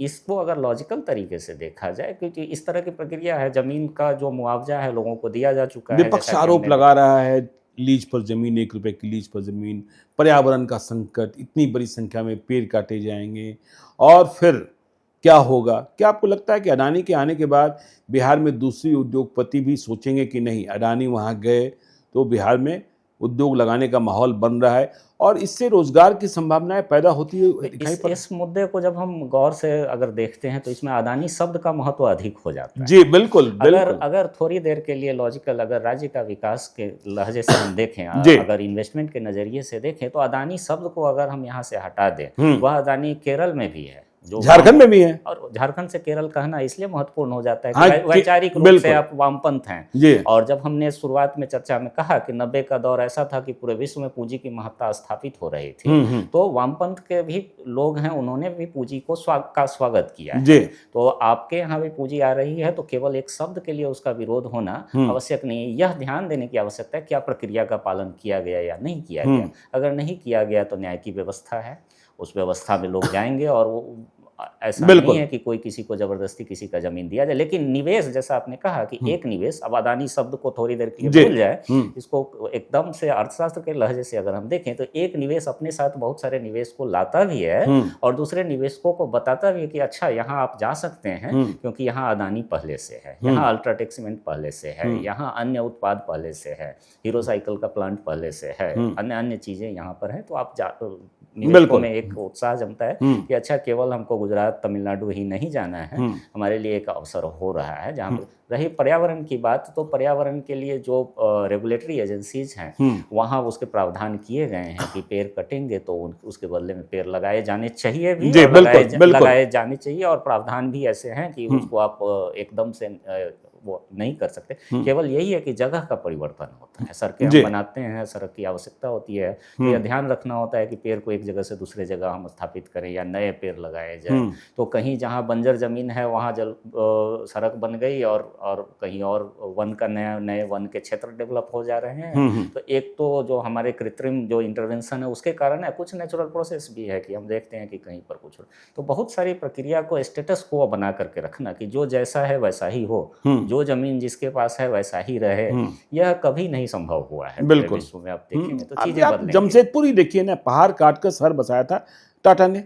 इसको अगर लॉजिकल तरीके से देखा जाए, क्योंकि इस तरह की प्रक्रिया है, जमीन का जो मुआवजा है लोगों को दिया जा चुका है। विपक्ष आरोप लगा रहा है, लीज पर जमीन, 1 रुपए की लीज पर जमीन, पर्यावरण का संकट, इतनी बड़ी संख्या में पेड़ काटे जाएंगे, और फिर क्या होगा? क्या आपको लगता है कि अडानी के आने के बाद बिहार में दूसरी उद्योगपति भी सोचेंगे कि नहीं, अडानी वहाँ गए तो बिहार में उद्योग लगाने का माहौल बन रहा है और इससे रोजगार की संभावनाएं पैदा होती है? इस मुद्दे को जब हम गौर से अगर देखते हैं तो इसमें अडानी शब्द का महत्व अधिक हो जाता है। जी बिल्कुल। अगर थोड़ी देर के लिए लॉजिकल, अगर राज्य का विकास के लहजे से हम देखें, अगर इन्वेस्टमेंट के नजरिए से देखें, तो अडानी शब्द को अगर हम यहाँ से हटा दें, वह अडानी केरल में भी है, जो झारखंड में भी है, और झारखंड से केरल कहना इसलिए महत्वपूर्ण हो जाता है कि वैचारिक रूप से आप वामपंथ हैं। और जब हमने शुरुआत में चर्चा में कहा कि 90 का दौर ऐसा था कि पूरे विश्व में पूंजी की महत्ता स्थापित हो रही थी, तो वामपंथ के भी लोग हैं, उन्होंने भी पूंजी को स्वागत किया है। तो आपके यहाँ भी पूंजी आ रही है, तो केवल एक शब्द के लिए उसका विरोध होना आवश्यक नहीं है। यह ध्यान देने की आवश्यकता है क्या प्रक्रिया का पालन किया गया या नहीं किया गया। अगर नहीं किया गया तो न्याय की व्यवस्था है, उस व्यवस्था में लोग जाएंगे और वो ऐसा बिल्कुल। नहीं है कि कोई किसी को जबरदस्ती किसी का जमीन दिया जाए, लेकिन निवेश जैसा आपने कहा कि एक निवेश, अब अदानी शब्द को थोड़ी देर के जी। लिए भूल जाए, इसको एकदम से अर्थशास्त्र के लहजे से अगर हम देखें तो एक निवेश अपने साथ बहुत सारे निवेश को लाता भी है और दूसरे निवेशकों को बताता भी है कि अच्छा यहाँ आप जा सकते हैं क्योंकि यहाँ अदानी पहले से है, यहाँ अल्ट्राटेक सीमेंट पहले से है, यहाँ अन्य उत्पाद पहले से है, हीरो साइकिल का प्लांट पहले से है, अन्य अन्य चीजें यहाँ पर है, तो आप निवेशकों में एक उत्साह जमता है कि अच्छा केवल हमको गुजरात तमिलनाडु ही नहीं जाना है, हमारे लिए एक अवसर हो रहा है। जहाँ रही पर्यावरण की बात, तो पर्यावरण के लिए जो रेगुलेटरी एजेंसीज हैं वहाँ उसके प्रावधान किए गए हैं कि पेड़ कटेंगे तो उसके बदले में पेड़ लगाए जाने चाहिए भी, और लगाए जाने चाहिए, और प्रावधान भी ऐसे हैं कि उसको आप एकदम से वो नहीं कर सकते। केवल यही है कि जगह का परिवर्तन होता है, सड़कें हम बनाते हैं, सड़क की आवश्यकता होती है, तो यह ध्यान रखना होता है कि पेड़ को एक जगह से दूसरे जगह हम स्थापित करें या नए पेड़ लगाए जाए। तो कहीं जहाँ बंजर जमीन है वहाँ सड़क बन गई और कहीं और वन का नए वन के क्षेत्र डेवलप हो जा रहे हैं। तो एक तो जो हमारे कृत्रिम जो इंटरवेंशन है उसके कारण है, कुछ नेचुरल प्रोसेस भी है कि हम देखते हैं कि कहीं पर कुछ, तो बहुत सारी प्रक्रिया को स्टेटस को बना करके रखना कि जो जैसा है वैसा ही हो, जो जमीन जिसके पास है वैसा ही रहे, यह कभी नहीं संभव हुआ है बिल्कुल। विश्व में। आप देखेंगे तो चीजें आप बदलेंगी। जमशेदपुर ही देखिए ना, पहाड़ काट कर शहर बसाया था टाटा ने,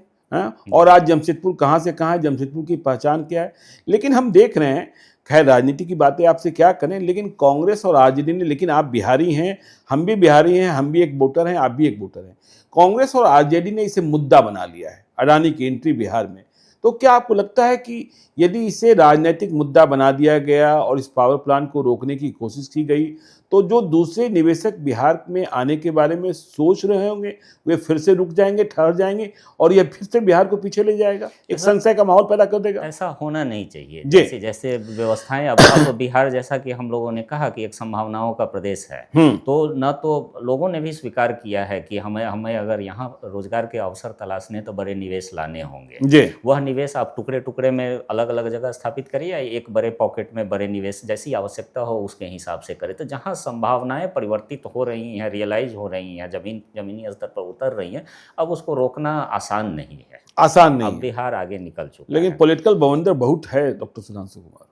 और आज जमशेदपुर कहाँ से कहाँ है, जमशेदपुर की पहचान क्या है। लेकिन हम देख रहे हैं, खैर राजनीति की बातें आपसे क्या करें, लेकिन कांग्रेस और आरजेडी ने, लेकिन आप बिहारी हैं, हम भी बिहारी हैं, हम भी एक वोटर हैं, आप भी एक वोटर हैं, कांग्रेस और आरजेडी ने इसे मुद्दा बना लिया है, अडानी की एंट्री बिहार में। तो क्या आपको लगता है कि यदि इसे राजनीतिक मुद्दा बना दिया गया और इस पावर प्लांट को रोकने की कोशिश की गई, तो जो दूसरे निवेशक बिहार में आने के बारे में सोच रहे होंगे वे फिर से रुक जाएंगे, ठहर जाएंगे, और यह फिर से बिहार को पीछे ले जाएगा, एक संशय का माहौल पैदा कर देगा? ऐसा होना नहीं चाहिए। जैसे जैसे व्यवस्थाएं अब बिहार, जैसा कि हम लोगों ने कहा कि एक संभावनाओं का प्रदेश है, तो न तो लोगों ने भी स्वीकार किया है कि हमें अगर यहाँ रोजगार के अवसर तलाशने तो बड़े निवेश लाने होंगे। वह निवेश आप टुकड़े टुकड़े में अलग अलग जगह स्थापित करिए, या एक बड़े पॉकेट में बड़े निवेश जैसी आवश्यकता हो उसके हिसाब से करें। तो जहाँ संभावनाएं परिवर्तित हो रही हैं, रियलाइज हो रही हैं, जमीनी स्तर पर उतर रही हैं, अब उसको रोकना आसान नहीं है, आसान नहीं। अब बिहार आगे निकल चुका है। लेकिन पॉलिटिकल बवंडर बहुत है डॉक्टर सुधांशु कुमार,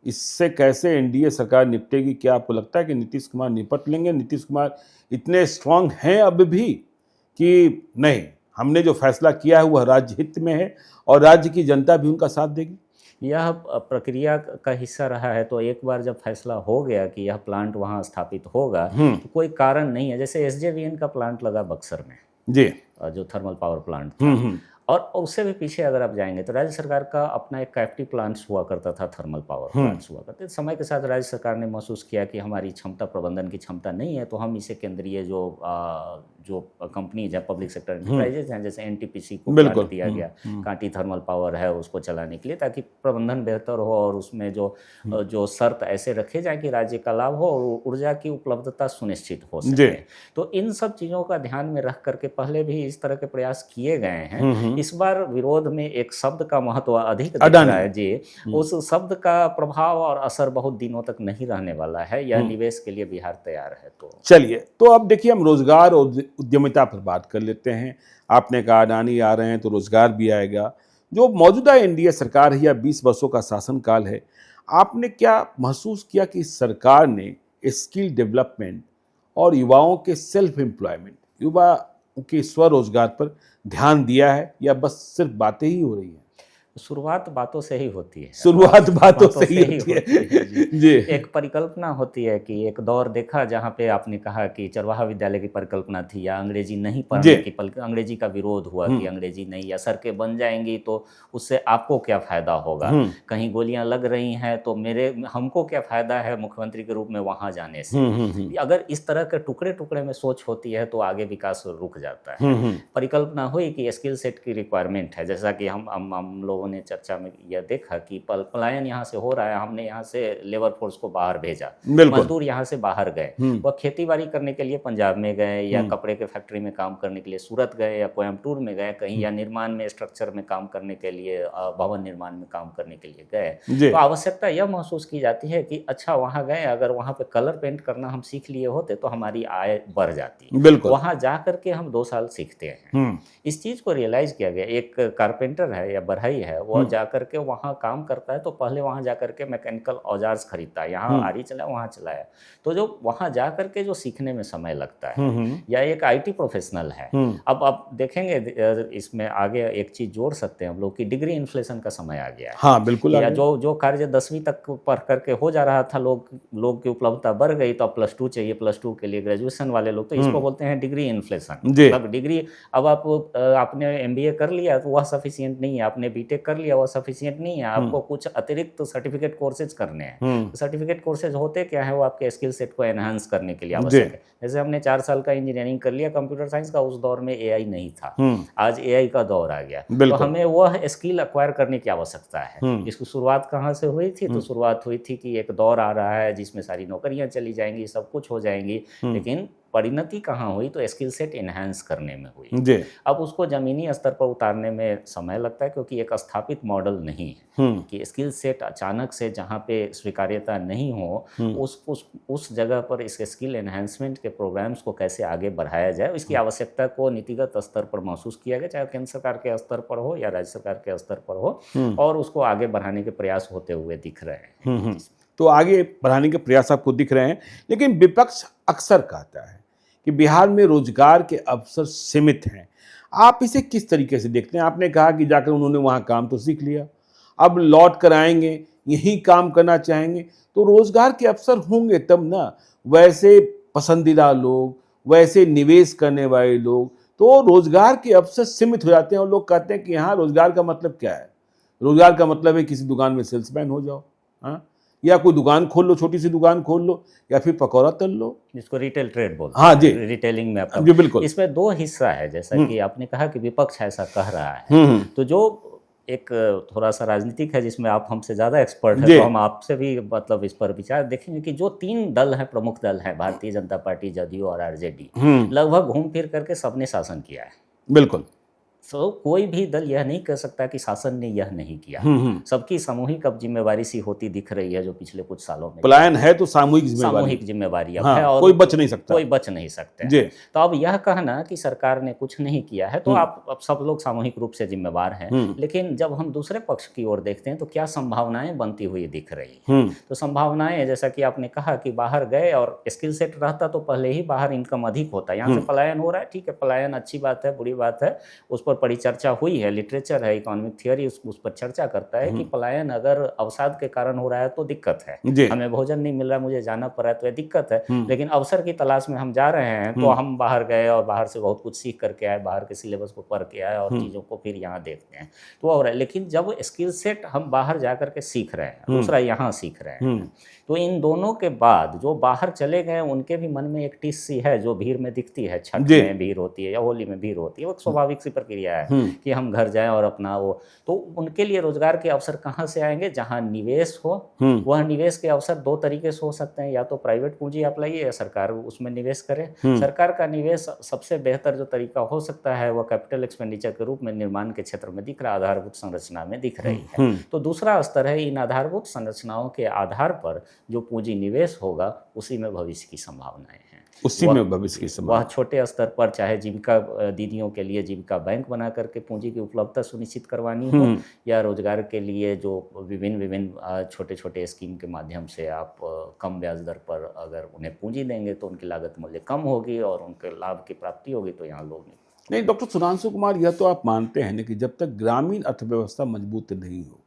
इससे कैसे एनडीए सरकार निपटेगी? क्या आपको लगता है कि नीतीश कुमार निपट लेंगे? नीतीश कुमार इतने स्ट्रांग हैं अब भी कि नहीं, हमने जो फैसला किया है वह राज्य हित में है और राज्य की जनता भी उनका साथ देगी? यह प्रक्रिया का हिस्सा रहा है। तो एक बार जब फैसला हो गया कि यह प्लांट वहाँ स्थापित होगा, तो कोई कारण नहीं है। जैसे एसजेवीएन का प्लांट लगा बक्सर में, जी, जो थर्मल पावर प्लांट था, और उससे भी पीछे अगर आप जाएंगे तो राज्य सरकार का अपना एक कैप्टिव प्लांट्स हुआ करता था, थर्मल पावर प्लांट्स हुआ करते। समय के साथ राज्य सरकार ने महसूस किया कि हमारी क्षमता, प्रबंधन की क्षमता नहीं है, तो हम इसे केंद्रीय जो कंपनीज है, पब्लिक सेक्टर एंटरप्राइजेज हैं, जैसे एनटीपीसी को प्लांट दिया गया, कांटी थर्मल पावर है, उसको चलाने के लिए, ताकि प्रबंधन बेहतर हो और उसमें जो शर्त ऐसे रखे जाए कि राज्य का लाभ हो और ऊर्जा की उपलब्धता सुनिश्चित हो सके। तो इन सब चीज़ों का ध्यान में रख करके पहले भी इस तरह के प्रयास किए गए हैं। इस बार विरोध में एक शब्द का महत्व अधिक दिख रहा है जी, उस शब्द का प्रभाव और असर बहुत दिनों तक नहीं रहने वाला है। यह निवेश के लिए बिहार तैयार है। तो चलिए, तो अब देखिए, हम रोजगार और उद्यमिता पर बात कर लेते हैं। आपने कहा अडानी आ रहे हैं तो रोजगार भी आएगा। जो मौजूदा एनडीए सरकार है या 20 वर्षों का शासनकाल है, आपने क्या महसूस किया कि सरकार ने स्किल डेवलपमेंट और युवाओं के सेल्फ एम्प्लॉयमेंट, युवा के स्वरोजगार पर ध्यान दिया है, या बस सिर्फ बातें ही हो रही हैं? शुरुआत बातों से ही होती है। शुरुआत बातों से ही होती है जी। एक परिकल्पना होती है कि एक दौर देखा जहाँ पे आपने कहा कि चरवाहा विद्यालय की परिकल्पना थी, या अंग्रेजी नहीं पढ़ने की, अंग्रेजी का विरोध हुआ कि अंग्रेजी नहीं, या सड़कें बन जाएंगी तो उससे आपको क्या फायदा होगा, कहीं गोलियां लग रही हैं तो हमको क्या फायदा है मुख्यमंत्री के रूप में वहां जाने से। अगर इस तरह के टुकड़े टुकड़े में सोच होती है तो आगे विकास रुक जाता है। परिकल्पना हुई कि स्किल सेट की रिक्वायरमेंट है, जैसा कि हम लोगों लोगों ने चर्चा में यह देखा कि पलायन यहाँ से हो रहा है, हमने यहाँ से लेबर फोर्स को बाहर भेजा, मजदूर यहाँ से बाहर गए, वह खेती बाड़ी करने के लिए पंजाब में गए, या कपड़े के फैक्ट्री में काम करने के लिए सूरत गए, या कोयम्बटूर में गए कहीं, या निर्माण में स्ट्रक्चर में काम करने के लिए, भवन निर्माण में काम करने के लिए गए। तो आवश्यकता यह महसूस की जाती है कि अच्छा वहाँ गए, अगर वहाँ पे कलर पेंट करना हम सीख लिए होते तो हमारी आय बढ़ जाती। वहाँ जा करके हम 2 साल सीखते हैं। इस चीज को रियलाइज किया गया। एक कारपेंटर है या बढ़ई है, वो जा करके वहाँ काम करता है तो पहले वहाँ जा करके मैकेनिकल औजार्स खरीदता है, यहाँ आरी चलाया वहाँ चलाया, तो जो वहाँ जा करके जो सीखने में समय लगता है। या एक IT प्रोफेशनल है, अब देखेंगे इसमें आगे एक चीज जोड़ सकते हैं हम लोग कि डिग्री इन्फ्लेशन का समय आ गया है। हाँ बिल्कुल। या जो कार्य 10वीं तक पढ़ करके हो जा रहा था, लोग की उपलब्धता बढ़ गई, तो अब +2 चाहिए, +2 के लिए ग्रेजुएशन वाले लोग, तो इसको बोलते हैं डिग्री इन्फ्लेशन। मतलब डिग्री, अब आपने MBA कर लिया तो वह सफिशिएंट नहीं है, आपने BTech कर लिया वह सफिशिएंट नहीं है, आपको कुछ अतिरिक्त सर्टिफिकेट कोर्सेज करने हैं। सर्टिफिकेट कोर्सेज होते क्या है, वो आपके स्किल सेट को एनहांस करने के लिए आवश्यक है। जैसे हमने 4 साल का इंजीनियरिंग कर लिया कंप्यूटर साइंस का, उस दौर में AI नहीं था, आज AI का दौर आ गया, तो हमें वह स्किल एक्वायर करने की आवश्यकता है। इसकी शुरुआत कहाँ से हुई थी? तो शुरुआत हुई थी कि एक दौर आ रहा है जिसमें सारी नौकरियां चली जाएंगी, सब कुछ हो जाएंगी, लेकिन परिणति कहाँ हुई? तो स्किल सेट इन्हांस करने में हुई। अब उसको जमीनी स्तर पर उतारने में समय लगता है, क्योंकि एक स्थापित मॉडल नहीं है कि स्किल सेट अचानक से जहाँ पे स्वीकार्यता नहीं हो, उस जगह पर इस स्किल एनहांसमेंट के प्रोग्राम्स को कैसे आगे बढ़ाया जाए, इसकी आवश्यकता को नीतिगत स्तर पर महसूस किया गया, चाहे केंद्र सरकार के स्तर पर हो या राज्य सरकार के स्तर पर हो, और उसको आगे बढ़ाने के प्रयास होते हुए दिख रहे हैं। तो आगे बढ़ाने के प्रयास आपको दिख रहे हैं, लेकिन विपक्ष अक्सर कहता है कि बिहार में रोजगार के अवसर सीमित हैं। आप इसे किस तरीके से देखते हैं? आपने कहा कि जाकर उन्होंने वहाँ काम तो सीख लिया, अब लौट कर आएंगे, यही काम करना चाहेंगे, तो रोजगार के अवसर होंगे तब ना। वैसे पसंदीदा लोग, वैसे निवेश करने वाले लोग, तो रोजगार के अवसर सीमित हो जाते हैं, और लोग कहते हैं कि यहाँ रोजगार का मतलब क्या है? रोजगार का मतलब है किसी दुकान में सेल्समैन हो जाओ, हाँ, या कोई दुकान खोल लो, छोटी सी दुकान खोल लो, या फिर पकौड़ा तल लो, जिसको रिटेल ट्रेड बोलते हैं। हाँ जी, रिटेलिंग में आपका जी बिल्कुल। इसमें 2 हिस्सा है, जैसा कि आपने कहा कि विपक्ष ऐसा कह रहा है, तो जो एक थोड़ा सा राजनीतिक है जिसमें आप हमसे ज़्यादा एक्सपर्ट है, तो हम आपसे भी मतलब इस पर विचार देखेंगे कि जो 3 दल हैं, प्रमुख दल हैं, भारतीय जनता पार्टी, जदयू और RJD, लगभग घूम फिर करके सबने शासन किया है। बिल्कुल। तो कोई भी दल यह नहीं कह सकता कि शासन ने यह नहीं किया। सबकी सामूहिक अब जिम्मेवारी सी होती दिख रही है, जो पिछले कुछ सालों में पलायन है तो सामूहिक जिम्मेवारी अब हाँ, है, और कोई बच नहीं सकता, कोई बच नहीं सकते। तो अब यह कहना कि सरकार ने कुछ नहीं किया है, तो आप अब सब लोग सामूहिक रूप से जिम्मेवार हैं, लेकिन जब हम दूसरे पक्ष की ओर देखते हैं तो क्या संभावनाएं बनती हुई दिख रही हैं। तो संभावनाएं, जैसा कि आपने कहा कि बाहर गए और स्किल सेट रहता तो पहले ही बाहर इनकम अधिक होता। यहाँ से पलायन हो रहा है, ठीक है, पलायन अच्छी बात है, बुरी बात है, उस पर परिचर्चा हुई है, लिटरेचर है, इकोनॉमिक थियरी उस पर चर्चा करता है कि पलायन अगर अवसाद के कारण हो रहा है तो दिक्कत है, हमें भोजन नहीं मिल रहा, मुझे जाना पड़ रहा है तो यह दिक्कत है, लेकिन अवसर की तलाश में हम जा रहे हैं, तो हम बाहर गए और बाहर से बहुत कुछ सीख करके आए, बाहर के सिलेबस को पढ़ के आए और चीज़ों को फिर यहाँ देखते हैं तो हो रहा है। लेकिन जब स्किल सेट हम बाहर जा करके सीख रहे हैं, दूसरा यहाँ सीख रहे हैं, तो इन दोनों के बाद जो बाहर चले गए उनके भी मन में एक टिस सी है जो भीड़ में दिखती है, छठ में भीड़ होती है या होली में भीड़ होती है, वो स्वाभाविक सी प्रक्रिया है कि हम घर जाएं और अपना वो, तो उनके लिए रोजगार के अवसर कहाँ से आएंगे? जहाँ निवेश हो, वह निवेश के अवसर 2 तरीके से हो सकते हैं, या तो प्राइवेट पूंजी आप लाइए या सरकार उसमें निवेश करे। सरकार का निवेश सबसे बेहतर जो तरीका हो सकता है वह कैपिटल एक्सपेंडिचर के रूप में निर्माण के क्षेत्र में दिख रहा, आधारभूत संरचना में दिख रही है। तो दूसरा स्तर है, इन आधारभूत संरचनाओं के आधार पर जो पूंजी निवेश होगा उसी में भविष्य की संभावनाएं हैं, उसी में भविष्य की संभावना। वह छोटे स्तर पर चाहे जीविका दीदियों के लिए जीविका बैंक बना करके पूंजी की उपलब्धता सुनिश्चित करवानी हो, या रोजगार के लिए जो विभिन्न छोटे छोटे स्कीम के माध्यम से आप कम ब्याज दर पर अगर उन्हें पूंजी देंगे तो उनकी लागत मूल्य कम होगी और उनके लाभ की प्राप्ति होगी, तो यहाँ लोग नहीं। डॉक्टर सुधांशु कुमार, यह तो आप मानते हैं ना कि जब तक ग्रामीण अर्थव्यवस्था मजबूत नहीं होगी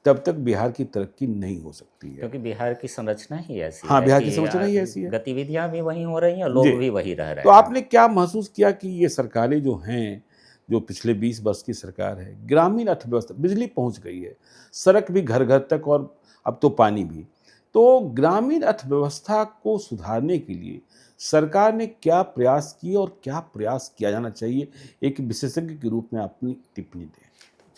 तब तक बिहार की तरक्की नहीं हो सकती है, क्योंकि बिहार की संरचना ही ऐसी हाँ, है, बिहार की संरचना ही ऐसी है, गतिविधियां भी वही हो रही हैं, लोग भी वही रह रहे हैं। तो आपने क्या महसूस किया कि ये सरकारें जो हैं, जो पिछले 20 वर्ष की सरकार है, ग्रामीण अर्थव्यवस्था, बिजली पहुंच गई है, सड़क भी घर घर तक, और अब तो पानी भी, तो ग्रामीण अर्थव्यवस्था को सुधारने के लिए सरकार ने क्या प्रयास किए और क्या प्रयास किया जाना चाहिए? एक विशेषज्ञ के रूप में अपनी टिप्पणी दें।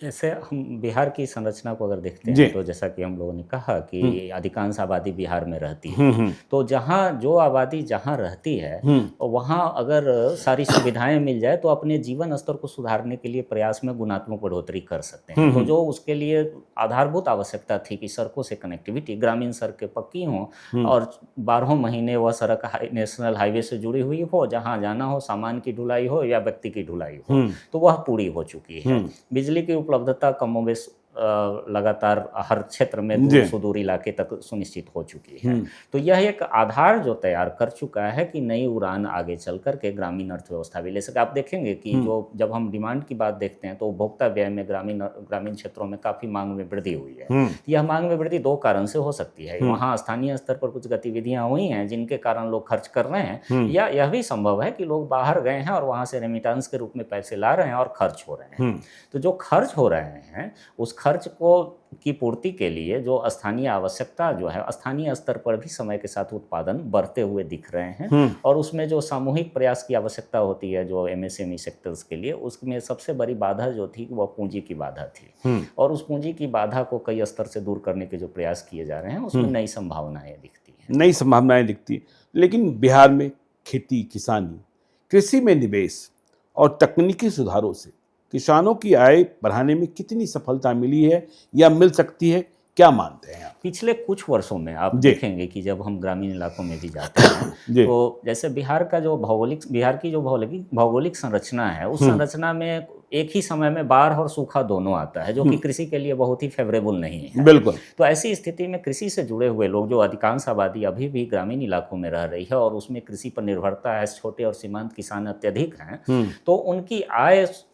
जैसे हम बिहार की संरचना को अगर देखते जी। हैं तो जैसा कि हम लोगों ने कहा कि अधिकांश आबादी बिहार में रहती है, तो जहाँ जो आबादी जहाँ रहती है वहाँ अगर सारी सुविधाएं मिल जाए तो अपने जीवन स्तर को सुधारने के लिए प्रयास में गुणात्मक बढ़ोतरी कर सकते हैं। तो जो उसके लिए आधारभूत आवश्यकता थी कि सड़कों से कनेक्टिविटी, ग्रामीण सड़कें पक्की हों और 12 महीने वह सड़क नेशनल हाईवे से जुड़ी हुई हो, जहाँ जाना हो सामान की ढुलाई हो या व्यक्ति की ढुलाई हो, तो वह पूरी हो चुकी है। बिजली की उपलब्धता कमोबेश लगातार हर क्षेत्र में दूर सुदूर इलाके तक सुनिश्चित हो चुकी है। तो यह एक आधार जो तैयार कर चुका है कि नई उड़ान आगे चल कर के ग्रामीण अर्थव्यवस्था भी ले सके। आप देखेंगे कि जो जब हम डिमांड की बात देखते हैं तो उपभोक्ता व्यय में ग्रामीण क्षेत्रों में काफ़ी मांग में वृद्धि हुई है। यह मांग में वृद्धि 2 कारण से हो सकती है। वहाँ स्थानीय स्तर पर कुछ गतिविधियाँ हुई हैं जिनके कारण लोग खर्च कर रहे हैं, या यह भी संभव है कि लोग बाहर गए हैं और वहाँ से रेमिटेंस के रूप में पैसे ला रहे हैं और खर्च हो रहे हैं। तो जो खर्च हो रहे हैं उस खर्च को की पूर्ति के लिए जो स्थानीय आवश्यकता जो है स्थानीय स्तर पर भी समय के साथ उत्पादन बढ़ते हुए दिख रहे हैं। और उसमें जो सामूहिक प्रयास की आवश्यकता होती है जो एमएसएमई सेक्टर्स के लिए, उसमें सबसे बड़ी बाधा जो थी वह पूंजी की बाधा थी। और उस पूंजी की बाधा को कई स्तर से दूर करने के जो प्रयास किए जा रहे हैं उसमें नई संभावनाएं दिखती हैं। नई संभावनाएं दिखती हैं। लेकिन बिहार में खेती, किसानी, कृषि में निवेश और तकनीकी सुधारों से किसानों की आय बढ़ाने में कितनी सफलता मिली है या मिल सकती है, क्या मानते हैं आप? पिछले कुछ वर्षों में आप देखेंगे कि जब हम ग्रामीण इलाकों में भी जाते हैं तो जैसे बिहार की जो भौगोलिक संरचना है, उस संरचना में एक ही समय में बाढ़ और सूखा दोनों आता है, जो कि कृषि के लिए बहुत ही फेवरेबल नहीं है। बिल्कुल। तो ऐसी स्थिति में कृषि से जुड़े हुए लोग, जो अधिकांश आबादी अभी भी ग्रामीण इलाकों में रह रही है और उसमें कृषि पर निर्भरता है, छोटे और सीमांत किसान अत्यधिक हैं, तो उनकी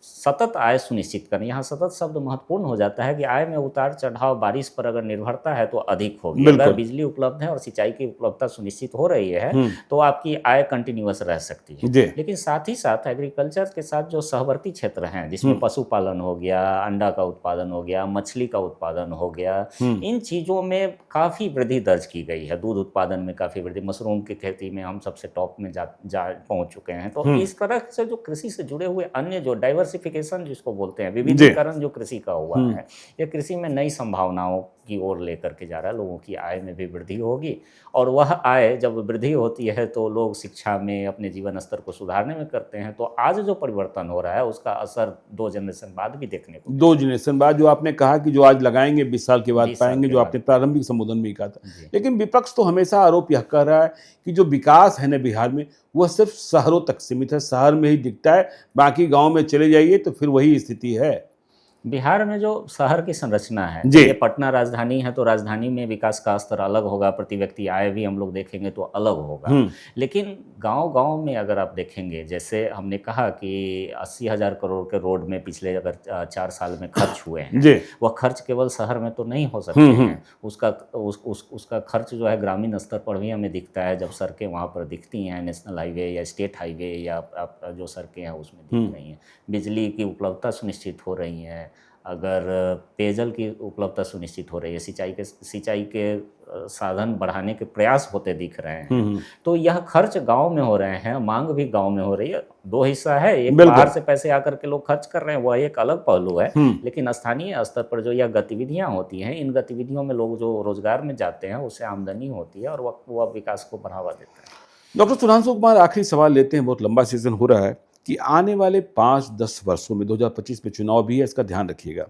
सतत आय सुनिश्चित करनी, यहाँ सतत शब्द महत्वपूर्ण हो जाता है कि आय में उतार चढ़ाव बारिश पर अगर निर्भरता है तो अधिक होगी। अगर बिजली उपलब्ध है और सिंचाई की उपलब्धता सुनिश्चित हो रही है तो आपकी आय कंटिन्यूअस रह सकती है। लेकिन साथ ही साथ एग्रीकल्चर के साथ जो सहवर्ती क्षेत्र हैं, जिसमें पशुपालन हो गया, अंडा का उत्पादन हो गया, मछली का उत्पादन हो गया, इन चीज़ों में काफ़ी वृद्धि दर्ज की गई है। दूध उत्पादन में काफ़ी वृद्धि, मशरूम की खेती में हम सबसे टॉप में जा पहुंच चुके हैं। तो इस तरह से जो कृषि से जुड़े हुए अन्य जो डाइवर्सिफिकेशन जिसको बोलते हैं, विविधीकरण जो कृषि का हुआ है, यह कृषि में नई संभावनाओं की ओर लेकर के जा रहा है। लोगों की आय में भी वृद्धि होगी और वह आय जब वृद्धि होती है तो लोग शिक्षा में अपने जीवन स्तर को सुधारने में करते हैं। तो आज जो परिवर्तन हो रहा है उसका असर 2 जनरेशन बाद भी देखने को, 2 जनरेशन बाद, जो आपने कहा कि जो आज लगाएंगे 20 साल के बाद पाएंगे, जो आपने प्रारंभिक संबोधन में कहा था। लेकिन विपक्ष तो हमेशा आरोप यह कर रहा है कि जो विकास है न बिहार में वह सिर्फ शहरों तक सीमित है, शहर में ही दिखता है, बाकी गाँव में चले जाइए तो फिर वही स्थिति है। बिहार में जो शहर की संरचना है, ये पटना राजधानी है तो राजधानी में विकास का स्तर अलग होगा, प्रति व्यक्ति आय भी हम लोग देखेंगे तो अलग होगा। लेकिन गांव-गांव में अगर आप देखेंगे, जैसे हमने कहा कि 80,000 करोड़ के रोड में पिछले अगर 4 साल में खर्च हुए हैं, वह खर्च केवल शहर में तो नहीं हो सकते हैं। उसका खर्च जो है ग्रामीण स्तर पर भी हमें दिखता है। जब सड़कें वहाँ पर दिखती हैं, नेशनल हाईवे या स्टेट हाईवे या जो सड़कें हैं उसमें दिख रही हैं, बिजली की उपलब्धता सुनिश्चित हो रही है, अगर पेयजल की उपलब्धता सुनिश्चित हो रही है, सिंचाई के साधन बढ़ाने के प्रयास होते दिख रहे हैं, तो यह खर्च गांव में हो रहे हैं, मांग भी गांव में हो रही है। 2 हिस्सा है, एक बाहर से पैसे आकर के लोग खर्च कर रहे हैं, वह एक अलग पहलू है। लेकिन स्थानीय स्तर पर जो यह गतिविधियां होती हैं, इन गतिविधियों में लोग जो रोजगार में जाते हैं उससे आमदनी होती है और वह विकास को बढ़ावा देता है। डॉक्टर सुधांशु कुमार, आखिरी सवाल लेते हैं, बहुत लंबा सीजन हो रहा है कि आने वाले 5-10 वर्षों में 2025 में चुनाव भी है, इसका ध्यान रखिएगा,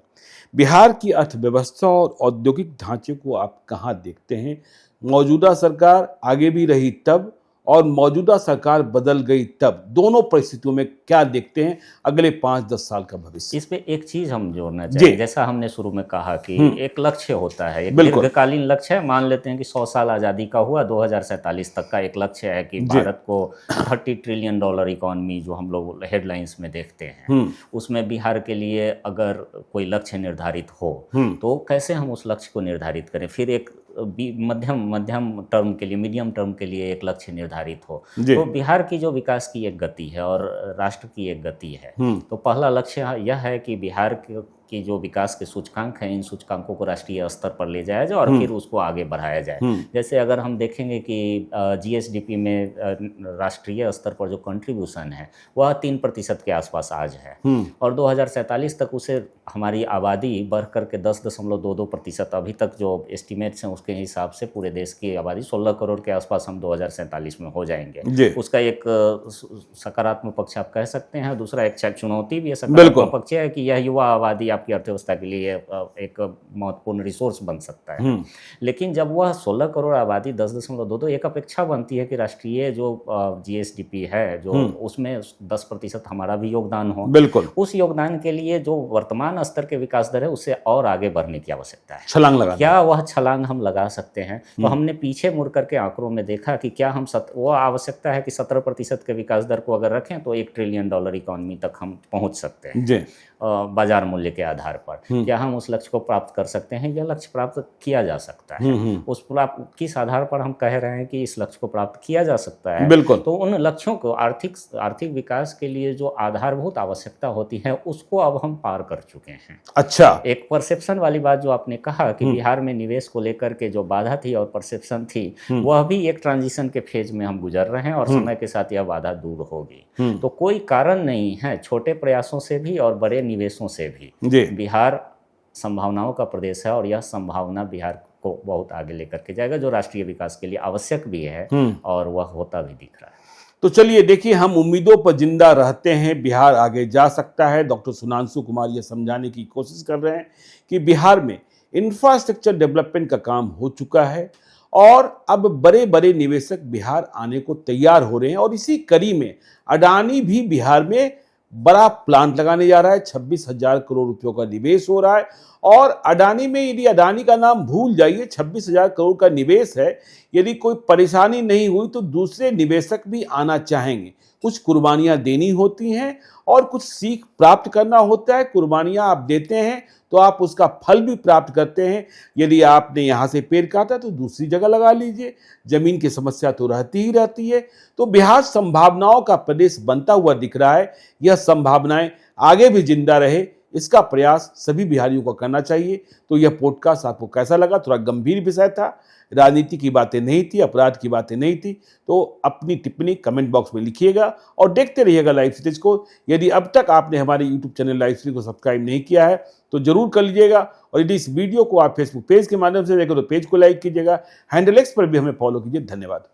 बिहार की अर्थव्यवस्था और औद्योगिक ढांचे को आप कहाँ देखते हैं? मौजूदा सरकार आगे भी रही तब और मौजूदा सरकार बदल गई तब, दोनों परिस्थितियों में क्या देखते हैं अगले 5-10 साल का भविष्य? इस पे एक चीज हम जोड़ना चाहिए, जैसा हमने शुरू में कहा कि एक लक्ष्य होता है, एक दीर्घकालीन लक्ष्य है। मान लेते हैं कि 100 साल आज़ादी का हुआ, 2047 तक का एक लक्ष्य है कि भारत को $30 ट्रिलियन इकोनॉमी जो हम लोग हेडलाइंस में देखते हैं, उसमें बिहार के लिए अगर कोई लक्ष्य निर्धारित हो तो कैसे हम उस लक्ष्य को निर्धारित करें। फिर एक मध्यम टर्म के लिए, मीडियम टर्म के लिए एक लक्ष्य निर्धारित हो। तो बिहार की जो विकास की एक गति है और राष्ट्र की एक गति है, तो पहला लक्ष्य यह है कि बिहार की जो विकास के सूचकांक हैं, इन सूचकांकों को राष्ट्रीय स्तर पर ले जाया जाए और फिर उसको आगे बढ़ाया जाए। जैसे अगर हम देखेंगे कि जीएसडीपी में राष्ट्रीय स्तर पर जो कंट्रीब्यूशन है वह 3% के आसपास आज है और 2047 तक उसे हमारी आबादी बढ़ करके 10.22% अभी तक जो एस्टिमेट्स हैं उसके हिसाब से पूरे देश की आबादी 16 करोड़ के आसपास हम 2047 में हो जाएंगे। उसका एक सकारात्मक पक्ष आप कह सकते हैं, दूसरा एक चुनौती भी है सकारात्मक पक्ष है कि यह युवा आबादी आपकी अर्थव्यवस्था के लिए एक महत्वपूर्ण रिसोर्स बन सकता है। लेकिन जब वह 16 करोड़ आबादी 10.22, एक अपेक्षा बनती है कि राष्ट्रीय जो जीएसडीपी है जो उसमें 10% हमारा भी योगदान हो। बिल्कुल। उस योगदान के लिए जो वर्तमान स्तर के विकास दर है उससे और आगे बढ़ने की आवश्यकता है। छलांग लगा, क्या वह छलांग हम लगा सकते हैं? तो हमने पीछे मुड़ करके आंकड़ों में देखा कि क्या हम वो आवश्यकता है कि 17% के विकास दर को अगर रखें तो $1 ट्रिलियन इकोनॉमी तक हम पहुंच सकते हैं जी। बाजार मूल्य के आधार पर। क्या हम उस लक्ष्य को प्राप्त कर सकते हैं? यह लक्ष्य प्राप्त किया जा सकता है। उस किस आधार पर हम कह रहे हैं कि इस लक्ष्य को प्राप्त किया जा सकता है? बिल्कुल। तो उन लक्ष्यों को आर्थिक विकास के लिए जो आधारभूत आवश्यकता होती है उसको अब हम पार कर चुके हैं। अच्छा। एक परसेप्शन वाली बात जो आपने कहा कि बिहार में निवेश को लेकर के जो बाधा थी और परसेप्शन थी वह भी एक ट्रांजिशन के फेज में हम गुजर रहे हैं और समय के साथ यह बाधा दूर होगी। तो कोई कारण नहीं है, छोटे प्रयासों से भी और बड़े निवेशों से भी बिहार संभावनाओं का प्रदेश है और यह संभावना बिहार को बहुत आगे लेकर के जाएगा जो राष्ट्रीय विकास के लिए आवश्यक भी है और वह होता भी दिख रहा है। तो चलिए देखिए, हम उम्मीदों पर जिंदा रहते हैं, बिहार आगे जा सकता है। डॉक्टर सुधांशु कुमार ये समझाने की कोशिश कर रहे हैं कि बिहार में इंफ्रास्ट्रक्चर डेवलपमेंट का काम हो चुका है और अब बड़े बड़े निवेशक बिहार आने को तैयार हो रहे हैं और इसी कड़ी में अडानी भी बिहार में बड़ा प्लांट लगाने जा रहा है। 26,000 करोड़ रुपयों का निवेश हो रहा है और अडानी में, यदि अडानी का नाम भूल जाइए, 26,000 करोड़ का निवेश है। यदि कोई परेशानी नहीं हुई तो दूसरे निवेशक भी आना चाहेंगे। कुछ कुर्बानियां देनी होती हैं और कुछ सीख प्राप्त करना होता है। कुर्बानियां आप देते हैं तो आप उसका फल भी प्राप्त करते हैं। यदि आपने यहाँ से पेड़ काटा तो दूसरी जगह लगा लीजिए। जमीन की समस्या तो रहती ही रहती है। तो बिहार संभावनाओं का प्रदेश बनता हुआ दिख रहा है। यह संभावनाएं आगे भी जिंदा रहे, इसका प्रयास सभी बिहारियों को करना चाहिए। तो यह पॉडकास्ट आपको कैसा लगा? थोड़ा गंभीर विषय था, राजनीति की बातें नहीं थी, अपराध की बातें नहीं थी। तो अपनी टिप्पणी कमेंट बॉक्स में लिखिएगा और देखते रहिएगा लाइव सिटीज को। यदि अब तक आपने हमारे यूट्यूब चैनल लाइव सिटीज को सब्सक्राइब नहीं किया है तो जरूर कर लीजिएगा और यदि इस वीडियो को आप फेसबुक पेज के माध्यम से देखें तो पेज को लाइक कीजिएगा। हैंडल एक्स पर भी हमें फॉलो कीजिए। धन्यवाद।